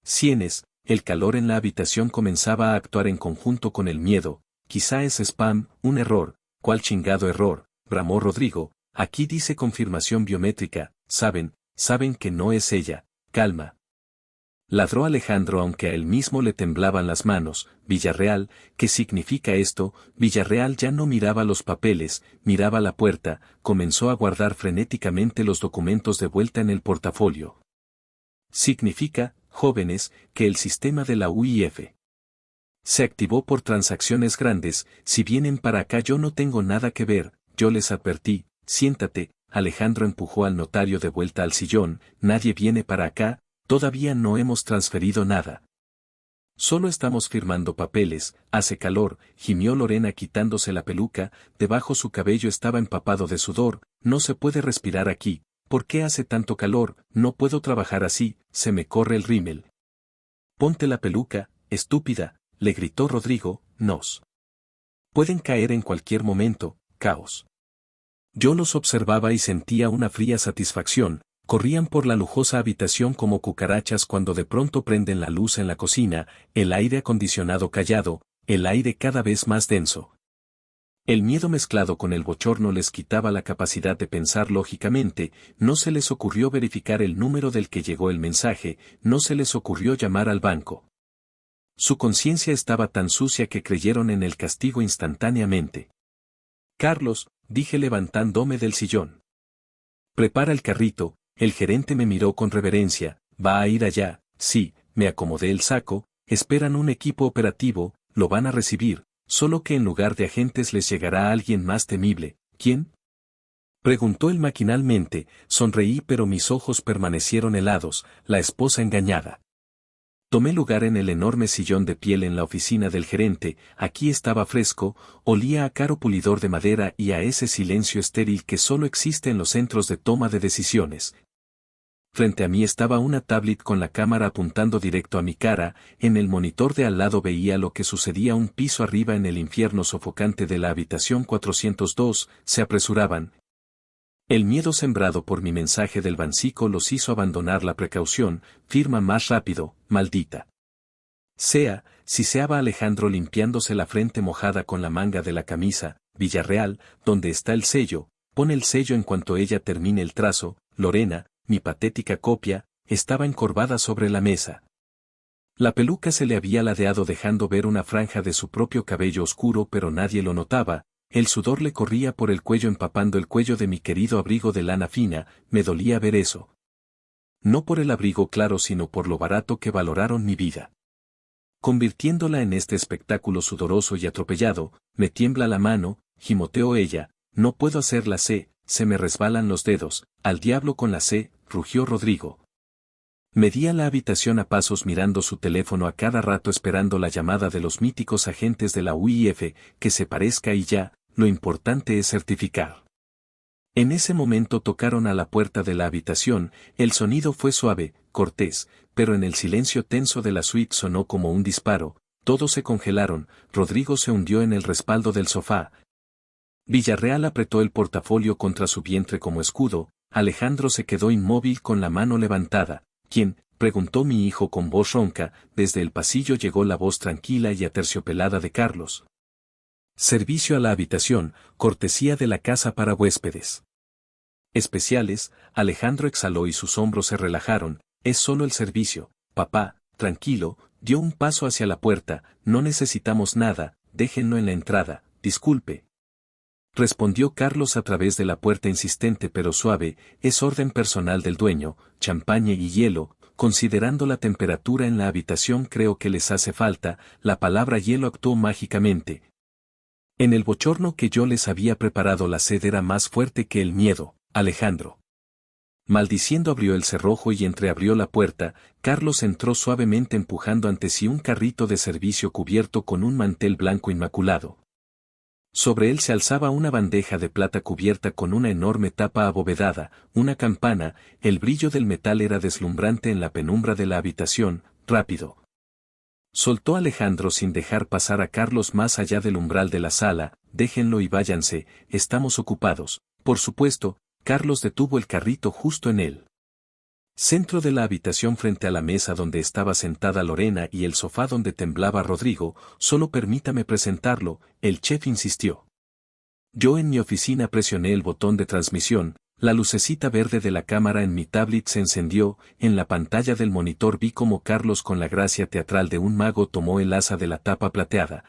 sienes, el calor en la habitación comenzaba a actuar en conjunto con el miedo. Quizá es spam, un error. ¿Cuál chingado error?, bramó Rodrigo. Aquí dice confirmación biométrica. Saben que no es ella. Calma. Ladró Alejandro, aunque a él mismo le temblaban las manos. Villarreal, ¿qué significa esto? Villarreal ya no miraba los papeles, miraba la puerta, comenzó a guardar frenéticamente los documentos de vuelta en el portafolio. Significa, jóvenes, que el sistema de la UIF se activó por transacciones grandes. Si vienen para acá yo no tengo nada que ver, yo les advertí. Siéntate. Alejandro empujó al notario de vuelta al sillón. Nadie viene para acá. Todavía no hemos transferido nada. Solo estamos firmando papeles. Hace calor, gimió Lorena quitándose la peluca, debajo su cabello estaba empapado de sudor. No se puede respirar aquí. ¿Por qué hace tanto calor? No puedo trabajar así, se me corre el rímel. Ponte la peluca, estúpida, le gritó Rodrigo. Nos pueden caer en cualquier momento. Caos. Yo los observaba y sentía una fría satisfacción. Corrían por la lujosa habitación como cucarachas cuando de pronto prenden la luz en la cocina, el aire acondicionado callado, el aire cada vez más denso. El miedo mezclado con el bochorno les quitaba la capacidad de pensar lógicamente. No se les ocurrió verificar el número del que llegó el mensaje, no se les ocurrió llamar al banco. Su conciencia estaba tan sucia que creyeron en el castigo instantáneamente. Carlos, dije levantándome del sillón. Prepara el carrito. El gerente me miró con reverencia. ¿Va a ir allá? Sí, me acomodé el saco. Esperan un equipo operativo, lo van a recibir, solo que en lugar de agentes les llegará alguien más temible. ¿Quién?, preguntó él maquinalmente. Sonreí pero mis ojos permanecieron helados. La esposa engañada. Tomé lugar en el enorme sillón de piel en la oficina del gerente. Aquí estaba fresco, olía a caro pulidor de madera y a ese silencio estéril que solo existe en los centros de toma de decisiones. Frente a mí estaba una tablet con la cámara apuntando directo a mi cara. En el monitor de al lado veía lo que sucedía un piso arriba en el infierno sofocante de la habitación 402. Se apresuraban. El miedo sembrado por mi mensaje del Bancico los hizo abandonar la precaución. Firma más rápido, maldita sea, siseaba Alejandro limpiándose la frente mojada con la manga de la camisa. Villarreal, ¿dónde está el sello? Pon el sello en cuanto ella termine el trazo. Lorena, mi patética copia, estaba encorvada sobre la mesa. La peluca se le había ladeado dejando ver una franja de su propio cabello oscuro, pero nadie lo notaba. El sudor le corría por el cuello empapando el cuello de mi querido abrigo de lana fina. Me dolía ver eso. No por el abrigo claro sino por lo barato que valoraron mi vida, convirtiéndola en este espectáculo sudoroso y atropellado. Me tiembla la mano, gimoteó ella. No puedo hacer la C, se me resbalan los dedos. Al diablo con la C, rugió Rodrigo. Medía la habitación a pasos mirando su teléfono a cada rato esperando la llamada de los míticos agentes de la UIF, que se parezca y ya, lo importante es certificar. En ese momento tocaron a la puerta de la habitación. El sonido fue suave, cortés, pero en el silencio tenso de la suite sonó como un disparo. Todos se congelaron. Rodrigo se hundió en el respaldo del sofá. Villarreal apretó el portafolio contra su vientre como escudo. Alejandro se quedó inmóvil con la mano levantada. ¿Quién?, preguntó mi hijo con voz ronca. Desde el pasillo llegó la voz tranquila y aterciopelada de Carlos. Servicio a la habitación, cortesía de la casa para huéspedes especiales. Alejandro exhaló y sus hombros se relajaron. Es solo el servicio, papá, tranquilo, dio un paso hacia la puerta. No necesitamos nada, déjenlo en la entrada, disculpe. Respondió Carlos a través de la puerta insistente pero suave, es orden personal del dueño, champaña y hielo, considerando la temperatura en la habitación creo que les hace falta, la palabra hielo actuó mágicamente. En el bochorno que yo les había preparado la sed era más fuerte que el miedo, Alejandro. Maldiciendo abrió el cerrojo y entreabrió la puerta, Carlos entró suavemente empujando ante sí un carrito de servicio cubierto con un mantel blanco inmaculado. Sobre él se alzaba una bandeja de plata cubierta con una enorme tapa abovedada, una campana, el brillo del metal era deslumbrante en la penumbra de la habitación, rápido. Soltó Alejandro sin dejar pasar a Carlos más allá del umbral de la sala, déjenlo y váyanse, estamos ocupados. Por supuesto, Carlos detuvo el carrito justo en el centro de la habitación frente a la mesa donde estaba sentada Lorena y el sofá donde temblaba Rodrigo, solo permítame presentarlo, el chef insistió. Yo en mi oficina presioné el botón de transmisión, la lucecita verde de la cámara en mi tablet se encendió, en la pantalla del monitor vi cómo Carlos con la gracia teatral de un mago tomó el asa de la tapa plateada.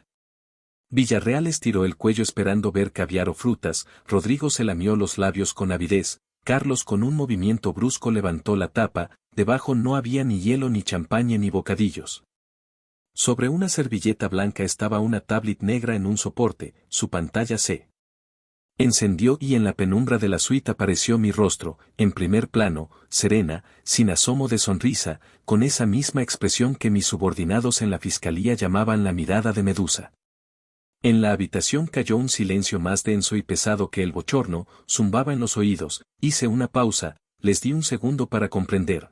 Villarreal estiró el cuello esperando ver caviar o frutas, Rodrigo se lamió los labios con avidez, Carlos con un movimiento brusco levantó la tapa, debajo no había ni hielo ni champaña ni bocadillos. Sobre una servilleta blanca estaba una tablet negra en un soporte, su pantalla se encendió y en la penumbra de la suite apareció mi rostro, en primer plano, serena, sin asomo de sonrisa, con esa misma expresión que mis subordinados en la fiscalía llamaban la mirada de Medusa. En la habitación cayó un silencio más denso y pesado que el bochorno, zumbaba en los oídos, hice una pausa, les di un segundo para comprender.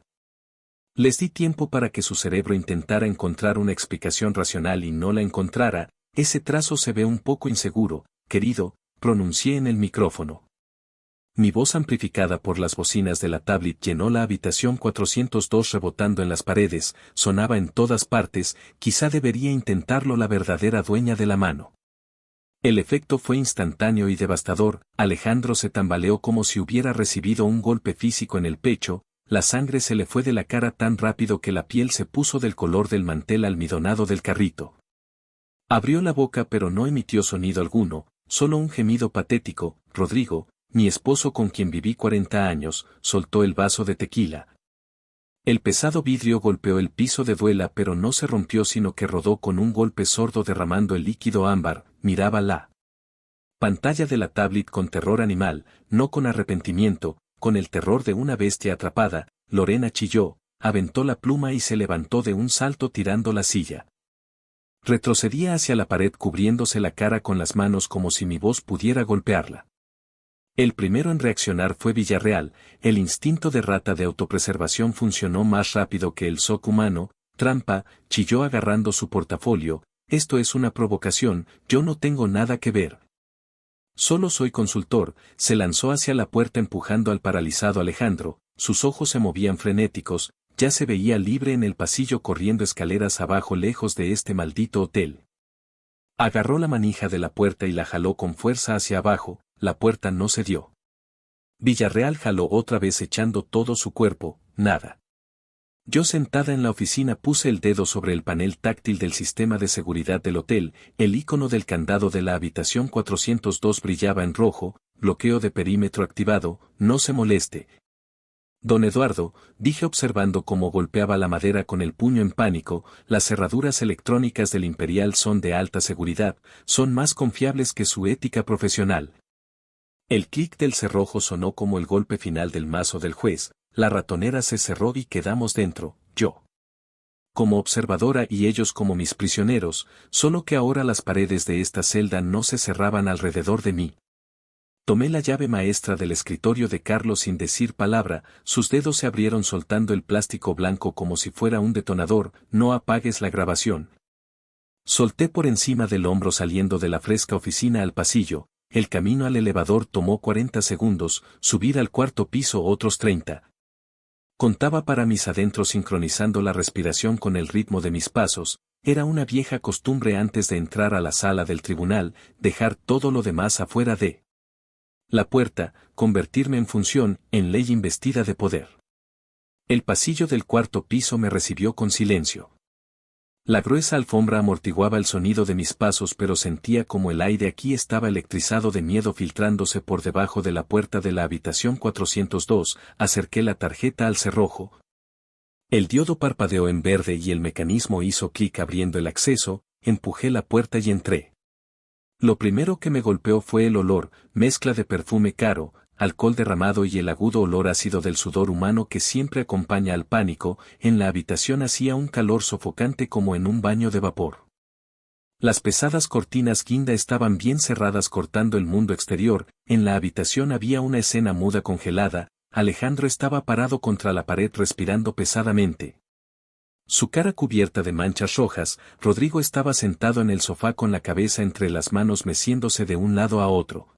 Les di tiempo para que su cerebro intentara encontrar una explicación racional y no la encontrara, ese trazo se ve un poco inseguro, querido, pronuncié en el micrófono. Mi voz amplificada por las bocinas de la tablet llenó la habitación 402 rebotando en las paredes, sonaba en todas partes, quizá debería intentarlo la verdadera dueña de la mano. El efecto fue instantáneo y devastador, Alejandro se tambaleó como si hubiera recibido un golpe físico en el pecho, la sangre se le fue de la cara tan rápido que la piel se puso del color del mantel almidonado del carrito. Abrió la boca pero no emitió sonido alguno, solo un gemido patético, Rodrigo, mi esposo con quien viví 40 años, soltó el vaso de tequila. El pesado vidrio golpeó el piso de duela pero no se rompió sino que rodó con un golpe sordo derramando el líquido ámbar, miraba la pantalla de la tablet con terror animal, no con arrepentimiento, con el terror de una bestia atrapada, Lorena chilló, aventó la pluma y se levantó de un salto tirando la silla. Retrocedía hacia la pared cubriéndose la cara con las manos como si mi voz pudiera golpearla. El primero en reaccionar fue Villarreal, el instinto de rata de autopreservación funcionó más rápido que el shock humano, trampa, chilló agarrando su portafolio, esto es una provocación, yo no tengo nada que ver. Solo soy consultor, se lanzó hacia la puerta empujando al paralizado Alejandro, sus ojos se movían frenéticos, ya se veía libre en el pasillo corriendo escaleras abajo lejos de este maldito hotel. Agarró la manija de la puerta y la jaló con fuerza hacia abajo, la puerta no cedió. Villarreal jaló otra vez echando todo su cuerpo, nada. Yo sentada en la oficina puse el dedo sobre el panel táctil del sistema de seguridad del hotel, el icono del candado de la habitación 402 brillaba en rojo, bloqueo de perímetro activado, no se moleste. Don Eduardo, dije observando cómo golpeaba la madera con el puño en pánico, las cerraduras electrónicas del Imperial son de alta seguridad, son más confiables que su ética profesional. El clic del cerrojo sonó como el golpe final del mazo del juez, la ratonera se cerró y quedamos dentro, yo como observadora y ellos como mis prisioneros, solo que ahora las paredes de esta celda no se cerraban alrededor de mí. Tomé la llave maestra del escritorio de Carlos sin decir palabra, sus dedos se abrieron soltando el plástico blanco como si fuera un detonador, no apagues la grabación. Solté por encima del hombro saliendo de la fresca oficina al pasillo, el camino al elevador tomó 40 segundos, subir al cuarto piso otros 30. Contaba para mis adentros sincronizando la respiración con el ritmo de mis pasos, era una vieja costumbre antes de entrar a la sala del tribunal, dejar todo lo demás afuera de la puerta, convertirme en función, en ley investida de poder. El pasillo del cuarto piso me recibió con silencio. La gruesa alfombra amortiguaba el sonido de mis pasos, pero sentía como el aire aquí estaba electrizado de miedo filtrándose por debajo de la puerta de la habitación 402. Acerqué la tarjeta al cerrojo. El diodo parpadeó en verde y el mecanismo hizo clic abriendo el acceso. Empujé la puerta y entré. Lo primero que me golpeó fue el olor, mezcla de perfume caro, alcohol derramado y el agudo olor ácido del sudor humano que siempre acompaña al pánico. En la habitación hacía un calor sofocante como en un baño de vapor. Las pesadas cortinas guinda estaban bien cerradas cortando el mundo exterior. En la habitación había una escena muda congelada. Alejandro estaba parado contra la pared respirando pesadamente. Su cara cubierta de manchas rojas. Rodrigo estaba sentado en el sofá con la cabeza entre las manos meciéndose de un lado a otro.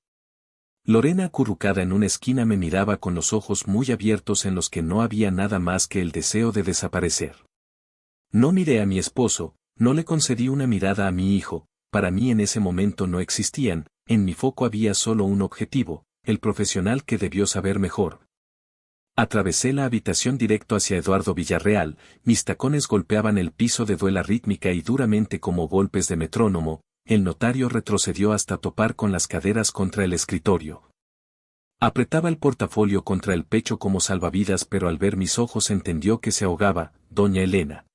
Lorena, acurrucada en una esquina, me miraba con los ojos muy abiertos en los que no había nada más que el deseo de desaparecer. No miré a mi esposo, no le concedí una mirada a mi hijo. Para mí en ese momento no existían. En mi foco había solo un objetivo, el profesional que debió saber mejor. Atravesé la habitación directo hacia Eduardo Villarreal. Mis tacones golpeaban el piso de duela rítmica y duramente como golpes de metrónomo. El notario retrocedió hasta topar con las caderas contra el escritorio. Apretaba el portafolio contra el pecho como salvavidas, pero al ver mis ojos entendió que se ahogaba. Doña Elena.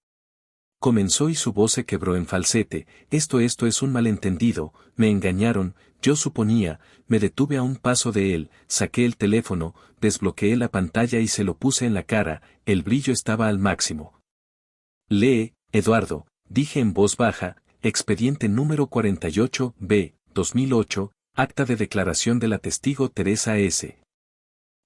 Comenzó y su voz se quebró en falsete. Esto es un malentendido, me engañaron, yo suponía. Me detuve a un paso de él, saqué el teléfono, desbloqueé la pantalla y se lo puse en la cara. El brillo estaba al máximo. Lee, Eduardo, dije en voz baja. Expediente número 48-B, 2008, acta de declaración de la testigo Teresa S.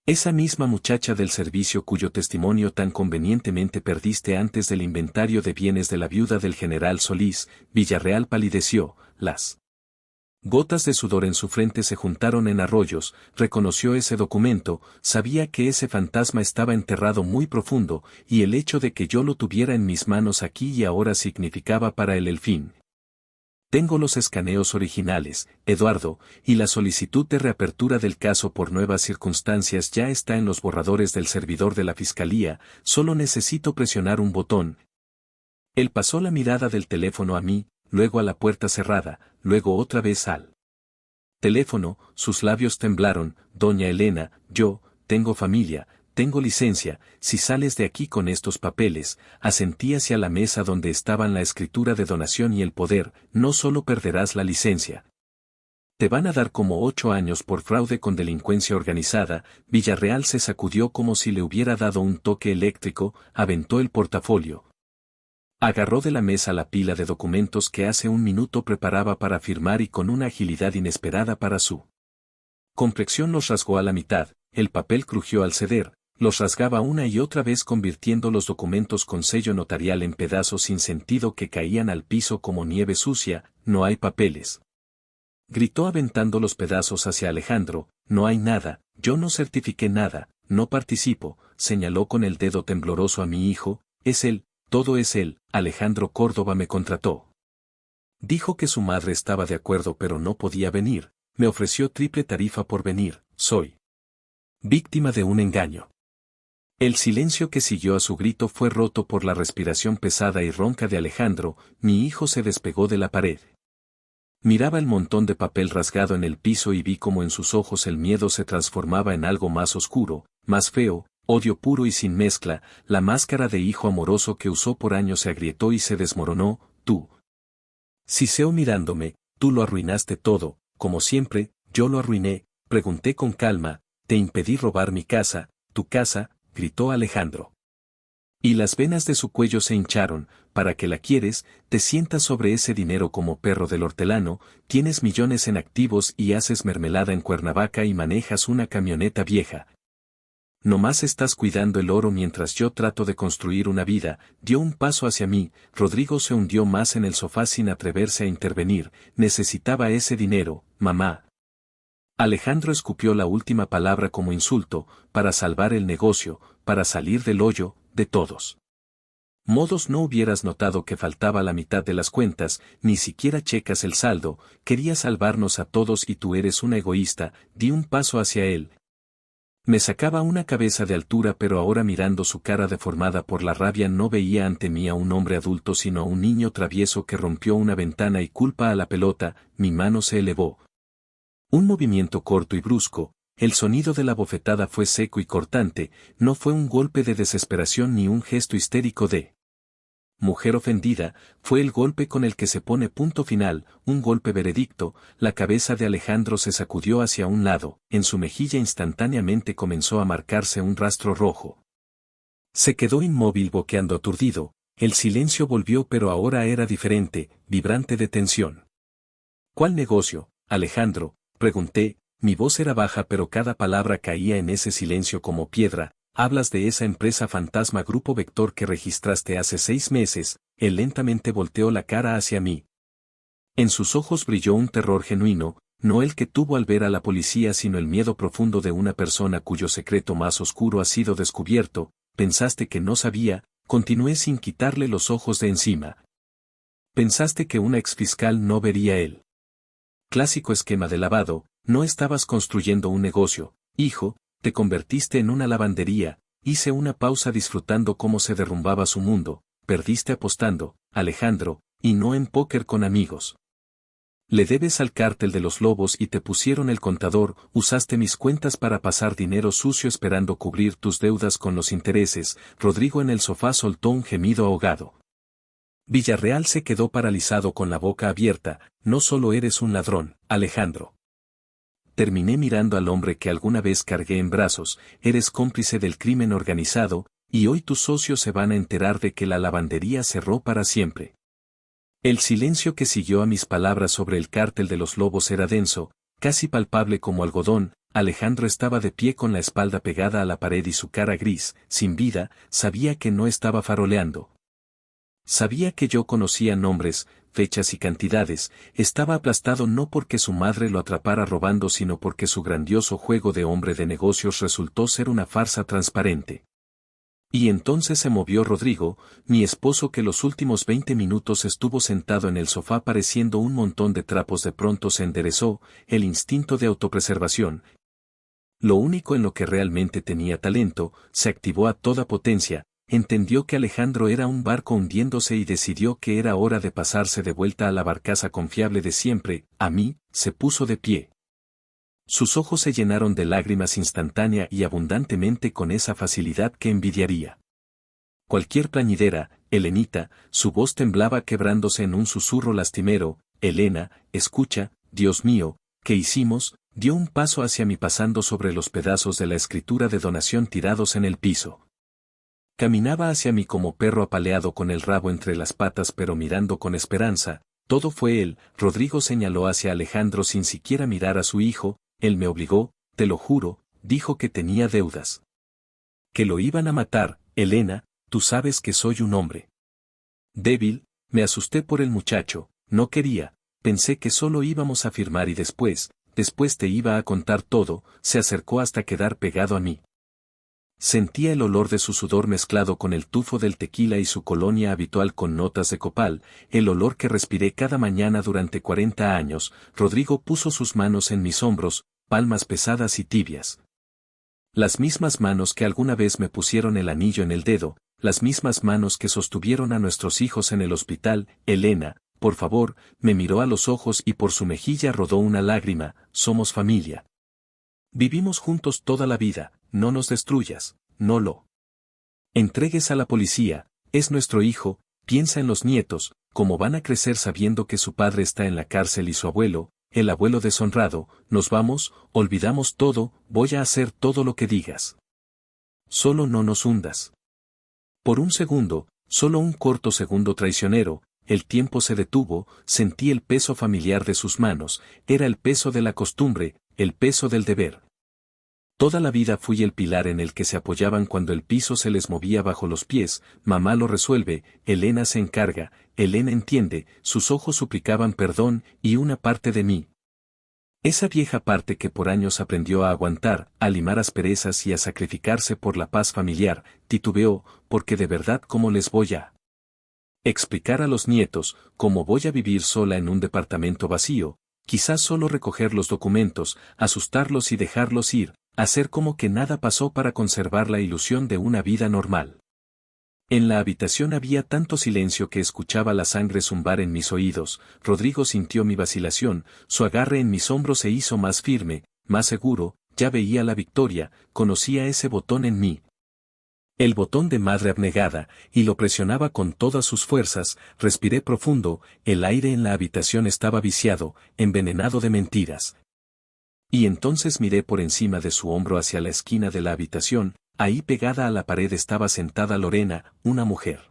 Esa misma muchacha del servicio cuyo testimonio tan convenientemente perdiste antes del inventario de bienes de la viuda del general Solís. Villarreal palideció, las gotas de sudor en su frente se juntaron en arroyos. Reconoció ese documento, sabía que ese fantasma estaba enterrado muy profundo, y el hecho de que yo lo tuviera en mis manos aquí y ahora significaba para él el fin. Tengo los escaneos originales, Eduardo, y la solicitud de reapertura del caso por nuevas circunstancias ya está en los borradores del servidor de la Fiscalía. Solo necesito presionar un botón. Él pasó la mirada del teléfono a mí, luego a la puerta cerrada, luego otra vez al teléfono. Sus labios temblaron. Doña Elena, yo tengo familia, tengo licencia. Si sales de aquí con estos papeles, asentí hacia la mesa donde estaban la escritura de donación y el poder, no solo perderás la licencia. Te van a dar como 8 años por fraude con delincuencia organizada. Villarreal se sacudió como si le hubiera dado un toque eléctrico, aventó el portafolio. Agarró de la mesa la pila de documentos que hace un minuto preparaba para firmar y con una agilidad inesperada para su complexión los rasgó a la mitad. El papel crujió al ceder. Los rasgaba una y otra vez convirtiendo los documentos con sello notarial en pedazos sin sentido que caían al piso como nieve sucia. No hay papeles. Gritó aventando los pedazos hacia Alejandro. No hay nada, yo no certifiqué nada, no participo. Señaló con el dedo tembloroso a mi hijo. Es él, todo es él. Alejandro Córdoba me contrató. Dijo que su madre estaba de acuerdo pero no podía venir. Me ofreció triple tarifa por venir. Soy víctima de un engaño. El silencio que siguió a su grito fue roto por la respiración pesada y ronca de Alejandro. Mi hijo se despegó de la pared. Miraba el montón de papel rasgado en el piso y vi cómo en sus ojos el miedo se transformaba en algo más oscuro, más feo, odio puro y sin mezcla. La máscara de hijo amoroso que usó por años se agrietó y se desmoronó. Tú. Siseó mirándome, tú lo arruinaste todo, como siempre, yo lo arruiné. Pregunté con calma, te impedí robar mi casa, tu casa, gritó Alejandro. Y las venas de su cuello se hincharon. ¿Para qué la quieres? Te sientas sobre ese dinero como perro del hortelano, tienes millones en activos y haces mermelada en Cuernavaca y manejas una camioneta vieja. Nomás estás cuidando el oro mientras yo trato de construir una vida. Dio un paso hacia mí. Rodrigo se hundió más en el sofá sin atreverse a intervenir. Necesitaba ese dinero, mamá. Alejandro escupió la última palabra como insulto, para salvar el negocio, para salir del hoyo, de todos modos no hubieras notado que faltaba la mitad de las cuentas, ni siquiera checas el saldo, quería salvarnos a todos y tú eres un egoísta. Di un paso hacia él. Me sacaba una cabeza de altura, pero ahora mirando su cara deformada por la rabia no veía ante mí a un hombre adulto sino a un niño travieso que rompió una ventana y culpa a la pelota. Mi mano se elevó. Un movimiento corto y brusco, el sonido de la bofetada fue seco y cortante, no fue un golpe de desesperación ni un gesto histérico de mujer ofendida, fue el golpe con el que se pone punto final, un golpe veredicto. La cabeza de Alejandro se sacudió hacia un lado, en su mejilla instantáneamente comenzó a marcarse un rastro rojo. Se quedó inmóvil boqueando aturdido, el silencio volvió pero ahora era diferente, vibrante de tensión. ¿Cuál negocio, Alejandro?, pregunté, mi voz era baja pero cada palabra caía en ese silencio como piedra. Hablas de esa empresa fantasma Grupo Vector que registraste hace 6 meses. Él lentamente volteó la cara hacia mí. En sus ojos brilló un terror genuino, no el que tuvo al ver a la policía sino el miedo profundo de una persona cuyo secreto más oscuro ha sido descubierto. Pensaste que no sabía, continué sin quitarle los ojos de encima. Pensaste que una exfiscal no vería el clásico esquema de lavado. No estabas construyendo un negocio, hijo. Te convertiste en una lavandería. Hice una pausa disfrutando cómo se derrumbaba su mundo. Perdiste apostando, Alejandro, y no en póker con amigos. Le debes al cártel de los lobos y te pusieron el contador. Usaste mis cuentas para pasar dinero sucio esperando cubrir tus deudas con los intereses. Rodrigo en el sofá soltó un gemido ahogado. Villarreal se quedó paralizado con la boca abierta. No solo eres un ladrón, Alejandro. Terminé mirando al hombre que alguna vez cargué en brazos, eres cómplice del crimen organizado, y hoy tus socios se van a enterar de que la lavandería cerró para siempre. El silencio que siguió a mis palabras sobre el cártel de los lobos era denso, casi palpable como algodón. Alejandro estaba de pie con la espalda pegada a la pared y su cara gris, sin vida. Sabía que no estaba faroleando. Sabía que yo conocía nombres, fechas y cantidades. Estaba aplastado no porque su madre lo atrapara robando sino porque su grandioso juego de hombre de negocios resultó ser una farsa transparente. Y entonces se movió Rodrigo, mi esposo que los últimos 20 minutos estuvo sentado en el sofá pareciendo un montón de trapos. De pronto se enderezó, el instinto de autopreservación, lo único en lo que realmente tenía talento, se activó a toda potencia. Entendió que Alejandro era un barco hundiéndose y decidió que era hora de pasarse de vuelta a la barcaza confiable de siempre. A mí, se puso de pie. Sus ojos se llenaron de lágrimas instantánea y abundantemente con esa facilidad que envidiaría cualquier plañidera. Elenita, su voz temblaba quebrándose en un susurro lastimero. Elena, escucha, Dios mío, ¿qué hicimos? Dio un paso hacia mí pasando sobre los pedazos de la escritura de donación tirados en el piso. Caminaba hacia mí como perro apaleado con el rabo entre las patas pero mirando con esperanza. Todo fue él. Rodrigo señaló hacia Alejandro sin siquiera mirar a su hijo. Él me obligó, te lo juro, dijo que tenía deudas. Que lo iban a matar. Elena, tú sabes que soy un hombre débil. Me asusté por el muchacho, no quería, pensé que solo íbamos a firmar y después te iba a contar todo. Se acercó hasta quedar pegado a mí. Sentía el olor de su sudor mezclado con el tufo del tequila y su colonia habitual con notas de copal, el olor que respiré cada mañana durante 40 años. Rodrigo puso sus manos en mis hombros, palmas pesadas y tibias. Las mismas manos que alguna vez me pusieron el anillo en el dedo, las mismas manos que sostuvieron a nuestros hijos en el hospital. Elena, por favor, me miró a los ojos y por su mejilla rodó una lágrima. Somos familia. Vivimos juntos toda la vida, no nos destruyas, no lo entregues a la policía, es nuestro hijo. Piensa en los nietos, cómo van a crecer sabiendo que su padre está en la cárcel y su abuelo, el abuelo deshonrado. Nos vamos, olvidamos todo, voy a hacer todo lo que digas. Solo no nos hundas. Por un segundo, solo un corto segundo traicionero, el tiempo se detuvo. Sentí el peso familiar de sus manos, era el peso de la costumbre, el peso del deber. Toda la vida fui el pilar en el que se apoyaban cuando el piso se les movía bajo los pies. Mamá lo resuelve, Elena se encarga, Elena entiende. Sus ojos suplicaban perdón, y una parte de mí, esa vieja parte que por años aprendió a aguantar, a limar asperezas y a sacrificarse por la paz familiar, titubeó, porque de verdad ¿cómo les voy a explicar a los nietos cómo voy a vivir sola en un departamento vacío? Quizás solo recoger los documentos, asustarlos y dejarlos ir. hacer como que nada pasó para conservar la ilusión de una vida normal. En la habitación había tanto silencio que escuchaba la sangre zumbar en mis oídos. Rodrigo sintió mi vacilación, su agarre en mis hombros se hizo más firme, más seguro, ya veía la victoria, conocía ese botón en mí. El botón de madre abnegada, y lo presionaba con todas sus fuerzas. Respiré profundo, el aire en la habitación estaba viciado, envenenado de mentiras. Y entonces miré por encima de su hombro hacia la esquina de la habitación. Ahí pegada a la pared estaba sentada Lorena, una mujer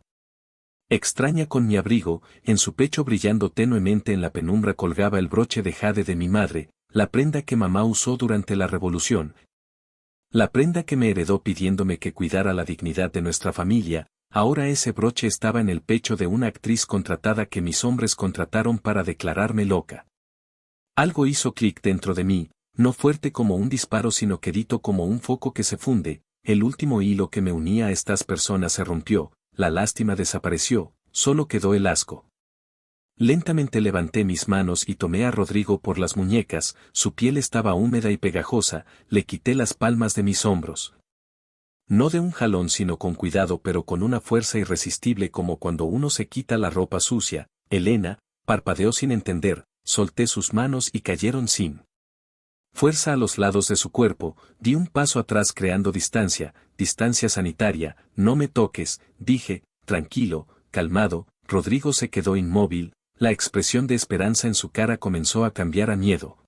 extraña con mi abrigo, en su pecho brillando tenuemente en la penumbra colgaba el broche de jade de mi madre, la prenda que mamá usó durante la revolución. La prenda que me heredó pidiéndome que cuidara la dignidad de nuestra familia. Ahora ese broche estaba en el pecho de una actriz contratada que mis hombres contrataron para declararme loca. Algo hizo clic dentro de mí, no fuerte como un disparo sino quedito como un foco que se funde. El último hilo que me unía a estas personas se rompió, la lástima desapareció, solo quedó el asco. Lentamente levanté mis manos y tomé a Rodrigo por las muñecas, su piel estaba húmeda y pegajosa, le quité las palmas de mis hombros. No de un jalón sino con cuidado pero con una fuerza irresistible como cuando uno se quita la ropa sucia. Elena, parpadeó sin entender, solté sus manos y cayeron sin fuerza a los lados de su cuerpo, di un paso atrás creando distancia sanitaria. No me toques, dije, tranquilo, calmado. Rodrigo se quedó inmóvil, la expresión de esperanza en su cara comenzó a cambiar a miedo.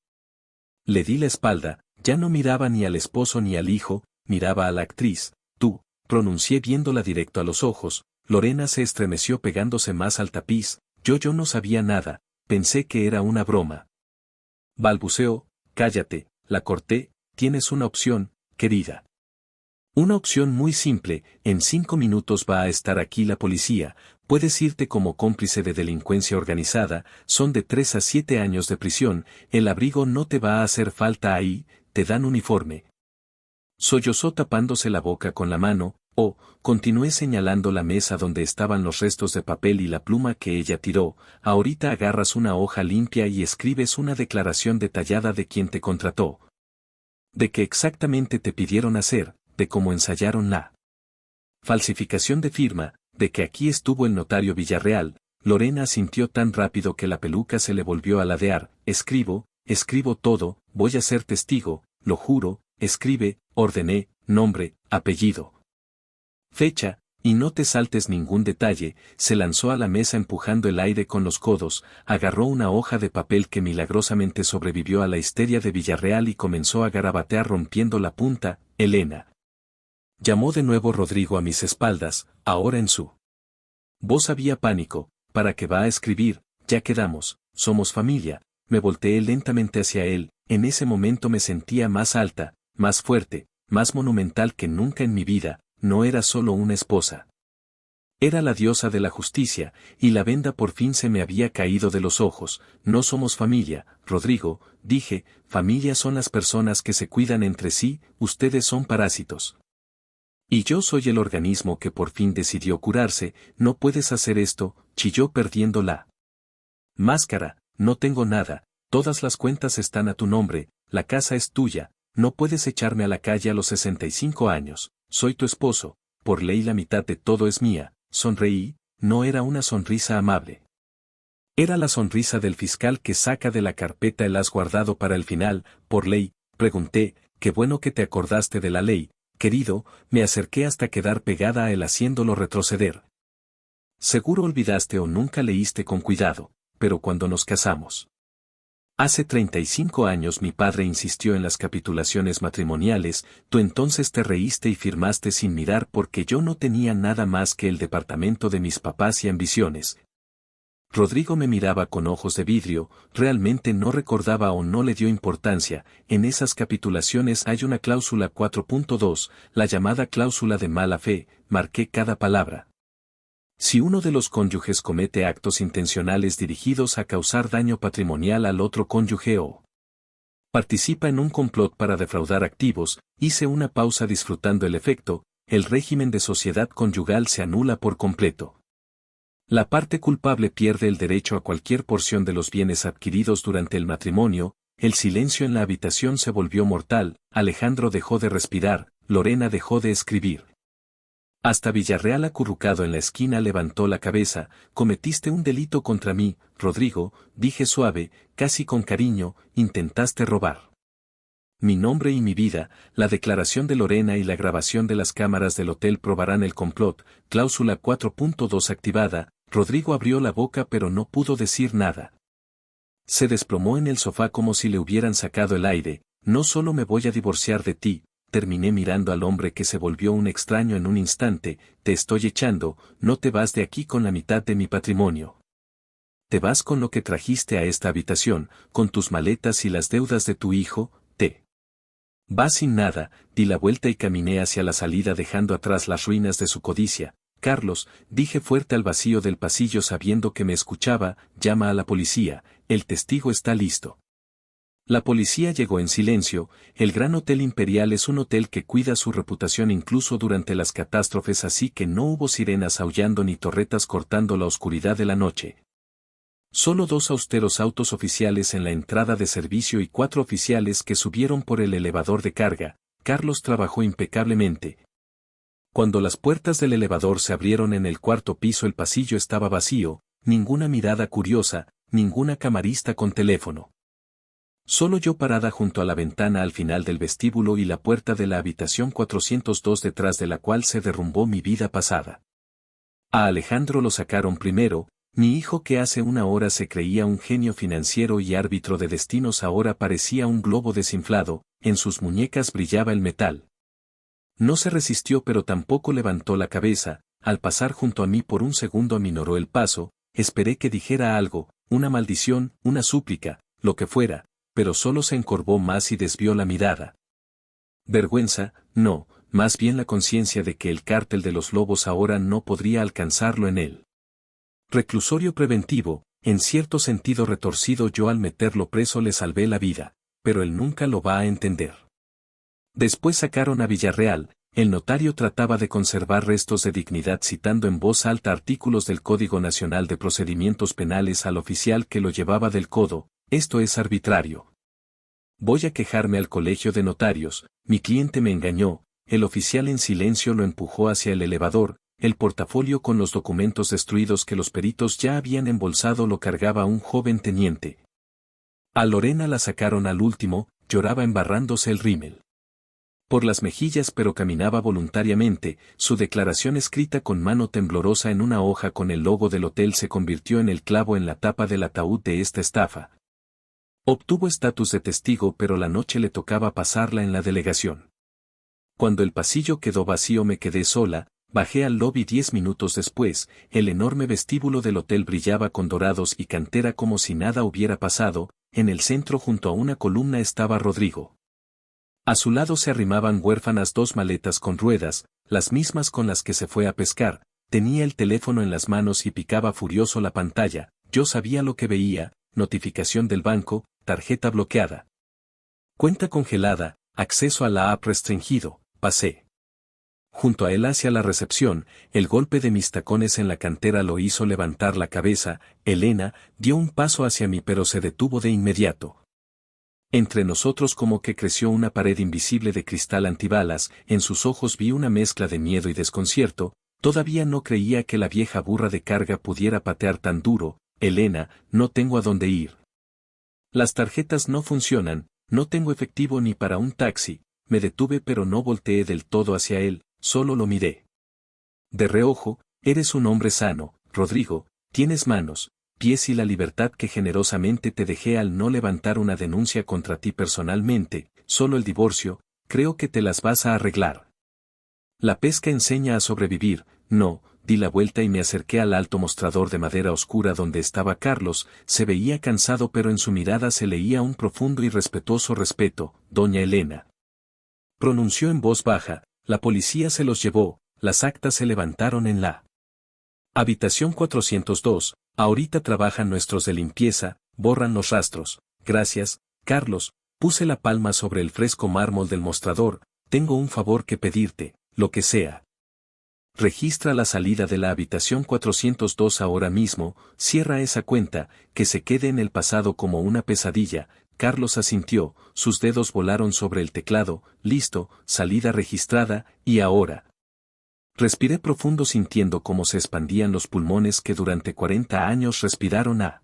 Le di la espalda, ya no miraba ni al esposo ni al hijo, miraba a la actriz. Tú, pronuncié viéndola directo a los ojos. Lorena se estremeció pegándose más al tapiz. Yo no sabía nada, pensé que era una broma. Balbuceó. Cállate, la corté, tienes una opción, querida. Una opción muy simple, en 5 minutos va a estar aquí la policía, puedes irte como cómplice de delincuencia organizada, son de 3 a 7 años de prisión, el abrigo no te va a hacer falta ahí, te dan uniforme. Sollozó tapándose la boca con la mano, continué señalando la mesa donde estaban los restos de papel y la pluma que ella tiró. Ahorita agarras una hoja limpia y escribes una declaración detallada de quién te contrató. De qué exactamente te pidieron hacer, de cómo ensayaron la falsificación de firma, de que aquí estuvo el notario Villarreal. Lorena asintió tan rápido que la peluca se le volvió a ladear. Escribo todo, voy a ser testigo, lo juro, escribe, ordené, nombre, apellido. Fecha, y no te saltes ningún detalle. Se lanzó a la mesa empujando el aire con los codos, agarró una hoja de papel que milagrosamente sobrevivió a la histeria de Villarreal y comenzó a garabatear rompiendo la punta. Elena. Llamó de nuevo Rodrigo a mis espaldas, ahora en su voz había pánico. ¿Para qué va a escribir? Ya quedamos, somos familia. Me volteé lentamente hacia él, en ese momento me sentía más alta, más fuerte, más monumental que nunca en mi vida. No era solo una esposa. Era la diosa de la justicia, y la venda por fin se me había caído de los ojos. No somos familia, Rodrigo, dije, familia son las personas que se cuidan entre sí, ustedes son parásitos. Y yo soy el organismo que por fin decidió curarse. No puedes hacer esto, chilló perdiendo la máscara. No tengo nada, todas las cuentas están a tu nombre, la casa es tuya, no puedes echarme a la calle a los 65 años. Soy tu esposo, por ley la mitad de todo es mía. Sonreí, no era una sonrisa amable. Era la sonrisa del fiscal que saca de la carpeta el has guardado para el final. Por ley, pregunté, qué bueno que te acordaste de la ley, querido. Me acerqué hasta quedar pegada a él haciéndolo retroceder. Seguro olvidaste o nunca leíste con cuidado, pero cuando nos casamos. Hace 35 años mi padre insistió en las capitulaciones matrimoniales, tú entonces te reíste y firmaste sin mirar porque yo no tenía nada más que el departamento de mis papás y ambiciones. Rodrigo me miraba con ojos de vidrio, realmente no recordaba o no le dio importancia. En esas capitulaciones hay una cláusula 4.2, la llamada cláusula de mala fe, marqué cada palabra. Si uno de los cónyuges comete actos intencionales dirigidos a causar daño patrimonial al otro cónyuge o participa en un complot para defraudar activos, hice una pausa disfrutando el efecto, el régimen de sociedad conyugal se anula por completo. La parte culpable pierde el derecho a cualquier porción de los bienes adquiridos durante el matrimonio, el silencio en la habitación se volvió mortal, Alejandro dejó de respirar, Lorena dejó de escribir. Hasta Villarreal acurrucado en la esquina levantó la cabeza, cometiste un delito contra mí, Rodrigo, dije suave, casi con cariño, intentaste robar mi nombre y mi vida, la declaración de Lorena y la grabación de las cámaras del hotel probarán el complot, cláusula 4.2 activada, Rodrigo abrió la boca pero no pudo decir nada. Se desplomó en el sofá como si le hubieran sacado el aire, no solo me voy a divorciar de ti, terminé mirando al hombre que se volvió un extraño en un instante, te estoy echando, no te vas de aquí con la mitad de mi patrimonio. Te vas con lo que trajiste a esta habitación, con tus maletas y las deudas de tu hijo, te vas sin nada, di la vuelta y caminé hacia la salida dejando atrás las ruinas de su codicia. Carlos, dije fuerte al vacío del pasillo sabiendo que me escuchaba, llama a la policía, el testigo está listo. La policía llegó en silencio, el Gran Hotel Imperial es un hotel que cuida su reputación incluso durante las catástrofes así que no hubo sirenas aullando ni torretas cortando la oscuridad de la noche. Solo 2 austeros autos oficiales en la entrada de servicio y 4 oficiales que subieron por el elevador de carga. Carlos trabajó impecablemente. Cuando las puertas del elevador se abrieron en el 4º piso el pasillo estaba vacío, ninguna mirada curiosa, ninguna camarista con teléfono. Solo yo parada junto a la ventana al final del vestíbulo y la puerta de la habitación 402 detrás de la cual se derrumbó mi vida pasada. A Alejandro lo sacaron primero. Mi hijo que hace una hora se creía un genio financiero y árbitro de destinos ahora parecía un globo desinflado, en sus muñecas brillaba el metal. No se resistió pero tampoco levantó la cabeza, al pasar junto a mí por un segundo aminoró el paso, esperé que dijera algo, una maldición, una súplica, lo que fuera, pero solo se encorvó más y desvió la mirada. Vergüenza, no, más bien la conciencia de que el cártel de los lobos ahora no podría alcanzarlo en él. Reclusorio preventivo, en cierto sentido retorcido yo al meterlo preso le salvé la vida, pero él nunca lo va a entender. Después sacaron a Villarreal, el notario trataba de conservar restos de dignidad citando en voz alta artículos del Código Nacional de Procedimientos Penales al oficial que lo llevaba del codo, esto es arbitrario. Voy a quejarme al colegio de notarios, mi cliente me engañó, el oficial en silencio lo empujó hacia el elevador, el portafolio con los documentos destruidos que los peritos ya habían embolsado lo cargaba un joven teniente. A Lorena la sacaron al último, lloraba embarrándose el rímel por las mejillas pero caminaba voluntariamente, su declaración escrita con mano temblorosa en una hoja con el logo del hotel se convirtió en el clavo en la tapa del ataúd de esta estafa. Obtuvo estatus de testigo pero la noche le tocaba pasarla en la delegación. Cuando el pasillo quedó vacío me quedé sola, bajé al lobby 10 minutos después, el enorme vestíbulo del hotel brillaba con dorados y cantera como si nada hubiera pasado, en el centro junto a una columna estaba Rodrigo. A su lado se arrimaban huérfanas 2 maletas con ruedas, las mismas con las que se fue a pescar, tenía el teléfono en las manos y picaba furioso la pantalla, yo sabía lo que veía, notificación del banco, tarjeta bloqueada. Cuenta congelada, acceso a la app restringido, pasé. Junto a él hacia la recepción, el golpe de mis tacones en la cantera lo hizo levantar la cabeza, Elena dio un paso hacia mí pero se detuvo de inmediato. Entre nosotros como que creció una pared invisible de cristal antibalas, en sus ojos vi una mezcla de miedo y desconcierto, todavía no creía que la vieja burra de carga pudiera patear tan duro, Elena, no tengo a dónde ir. Las tarjetas no funcionan, no tengo efectivo ni para un taxi, me detuve pero no volteé del todo hacia él, solo lo miré. De reojo, eres un hombre sano, Rodrigo, tienes manos, pies y la libertad que generosamente te dejé al no levantar una denuncia contra ti personalmente, solo el divorcio, creo que te las vas a arreglar. La pesca enseña a sobrevivir, no, di la vuelta y me acerqué al alto mostrador de madera oscura donde estaba Carlos, se veía cansado pero en su mirada se leía un profundo y respetuoso respeto, doña Elena. Pronunció en voz baja, la policía se los llevó, las actas se levantaron en la habitación 402, ahorita trabajan nuestros de limpieza, borran los rastros, gracias, Carlos, puse la palma sobre el fresco mármol del mostrador, tengo un favor que pedirte, lo que sea. Registra la salida de la habitación 402 ahora mismo, cierra esa cuenta, que se quede en el pasado como una pesadilla, Carlos asintió, sus dedos volaron sobre el teclado, listo, salida registrada, y ahora. Respiré profundo sintiendo cómo se expandían los pulmones que durante 40 años respiraron a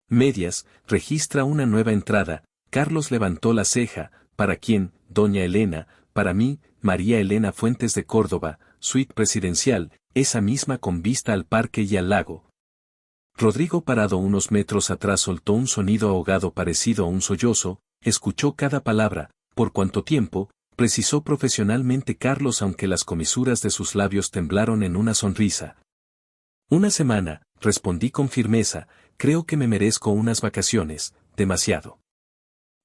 medias, registra una nueva entrada. Carlos levantó la ceja. ¿Para quién, doña Elena? Para mí, María Elena Fuentes de Córdoba, suite presidencial, esa misma con vista al parque y al lago. Rodrigo, parado unos metros atrás, soltó un sonido ahogado parecido a un sollozo. Escuchó cada palabra. ¿Por cuánto tiempo?, precisó profesionalmente Carlos, aunque las comisuras de sus labios temblaron en una sonrisa. Una semana, respondí con firmeza. Creo que me merezco unas vacaciones. Demasiado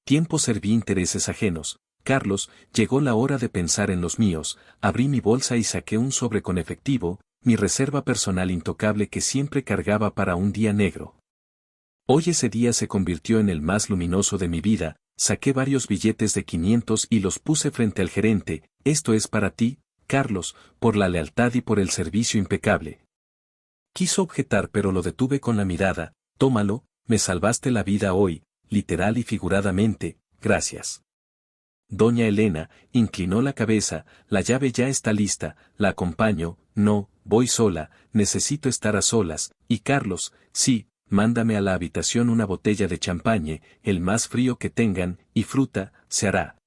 tiempo serví intereses ajenos. Carlos, llegó la hora de pensar en los míos. Abrí mi bolsa y saqué un sobre con efectivo, mi reserva personal intocable que siempre cargaba para un día negro. Hoy ese día se convirtió en el más luminoso de mi vida. Saqué varios billetes de 500 y los puse frente al gerente. Esto es para ti, Carlos, por la lealtad y por el servicio impecable. Quiso objetar, pero lo detuve con la mirada. Tómalo, me salvaste la vida hoy, literal y figuradamente, gracias. Doña Elena inclinó la cabeza. La llave ya está lista, la acompaño. No, voy sola, necesito estar a solas. Y Carlos, sí, mándame a la habitación una botella de champagne, el más frío que tengan, y fruta, se hará.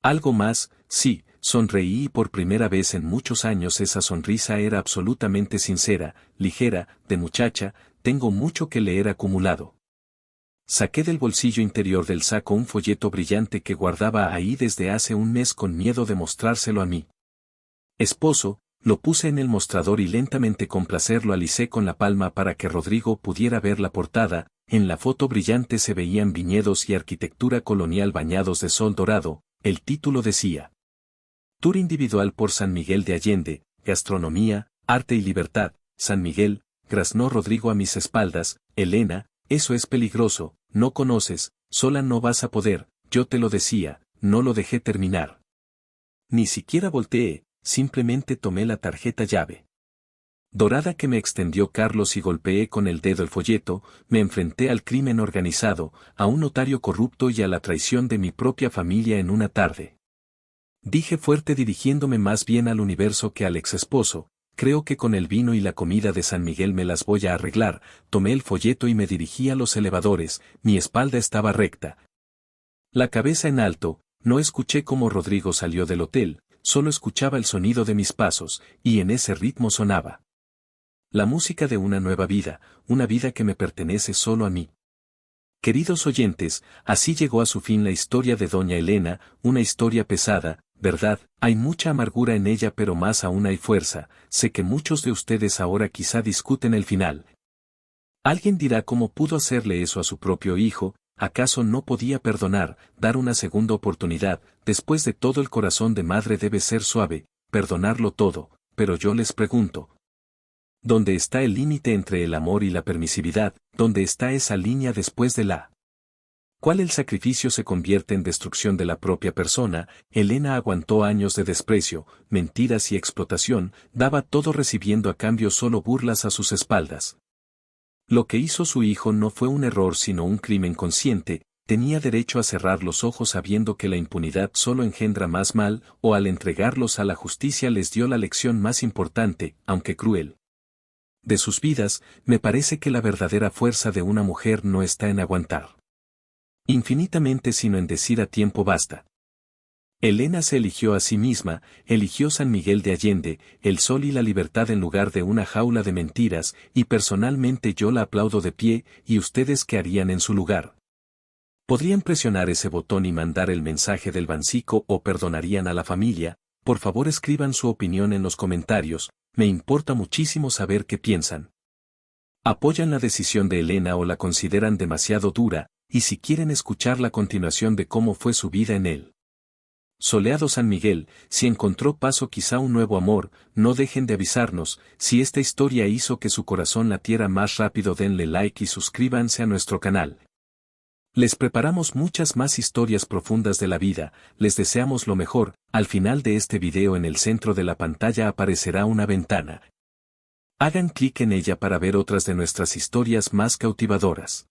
¿Algo más? Sí, sonreí y por primera vez en muchos años esa sonrisa era absolutamente sincera, ligera, de muchacha. Tengo mucho que leer acumulado. Saqué del bolsillo interior del saco un folleto brillante que guardaba ahí desde hace un mes con miedo de mostrárselo a mi esposo. Lo puse en el mostrador y lentamente con placer lo alicé con la palma para que Rodrigo pudiera ver la portada. En la foto brillante se veían viñedos y arquitectura colonial bañados de sol dorado. El título decía: Tour individual por San Miguel de Allende, gastronomía, arte y libertad. San Miguel, graznó Rodrigo a mis espaldas. Elena, eso es peligroso, no conoces, sola no vas a poder, yo te lo decía. No lo dejé terminar. Ni siquiera volteé, simplemente tomé la tarjeta llave dorada que me extendió Carlos y golpeé con el dedo el folleto. Me enfrenté al crimen organizado, a un notario corrupto y a la traición de mi propia familia en una tarde. Dije fuerte, dirigiéndome más bien al universo que al ex esposo. Creo que con el vino y la comida de San Miguel me las voy a arreglar. Tomé el folleto y me dirigí a los elevadores. Mi espalda estaba recta, la cabeza en alto. No escuché cómo Rodrigo salió del hotel, solo escuchaba el sonido de mis pasos, y en ese ritmo sonaba la música de una nueva vida, una vida que me pertenece solo a mí. Queridos oyentes, así llegó a su fin la historia de Doña Elena, una historia pesada, ¿verdad? Hay mucha amargura en ella, pero más aún hay fuerza. Sé que muchos de ustedes ahora quizá discuten el final. Alguien dirá: ¿cómo pudo hacerle eso a su propio hijo? ¿Acaso no podía perdonar, dar una segunda oportunidad? Después de todo, el corazón de madre debe ser suave, perdonarlo todo. Pero yo les pregunto, ¿dónde está el límite entre el amor y la permisividad? ¿Dónde está esa línea después de la cual el sacrificio se convierte en destrucción de la propia persona? Elena aguantó años de desprecio, mentiras y explotación, daba todo recibiendo a cambio solo burlas a sus espaldas. Lo que hizo su hijo no fue un error sino un crimen consciente. Tenía derecho a cerrar los ojos sabiendo que la impunidad solo engendra más mal, o al entregarlos a la justicia les dio la lección más importante, aunque cruel, de sus vidas. Me parece que la verdadera fuerza de una mujer no está en aguantar infinitamente sino en decir a tiempo basta. Elena se eligió a sí misma, eligió San Miguel de Allende, el sol y la libertad en lugar de una jaula de mentiras, y personalmente yo la aplaudo de pie. ¿Y ustedes qué harían en su lugar? ¿Podrían presionar ese botón y mandar el mensaje del bancico o perdonarían a la familia? Por favor, escriban su opinión en los comentarios. Me importa muchísimo saber qué piensan. ¿Apoyan la decisión de Elena o la consideran demasiado dura? Y si quieren escuchar la continuación de cómo fue su vida en el soleado San Miguel, si encontró paz o quizá un nuevo amor, no dejen de avisarnos. Si esta historia hizo que su corazón latiera más rápido, denle like y suscríbanse a nuestro canal. Les preparamos muchas más historias profundas de la vida. Les deseamos lo mejor. Al final de este video, en el centro de la pantalla aparecerá una ventana. Hagan clic en ella para ver otras de nuestras historias más cautivadoras.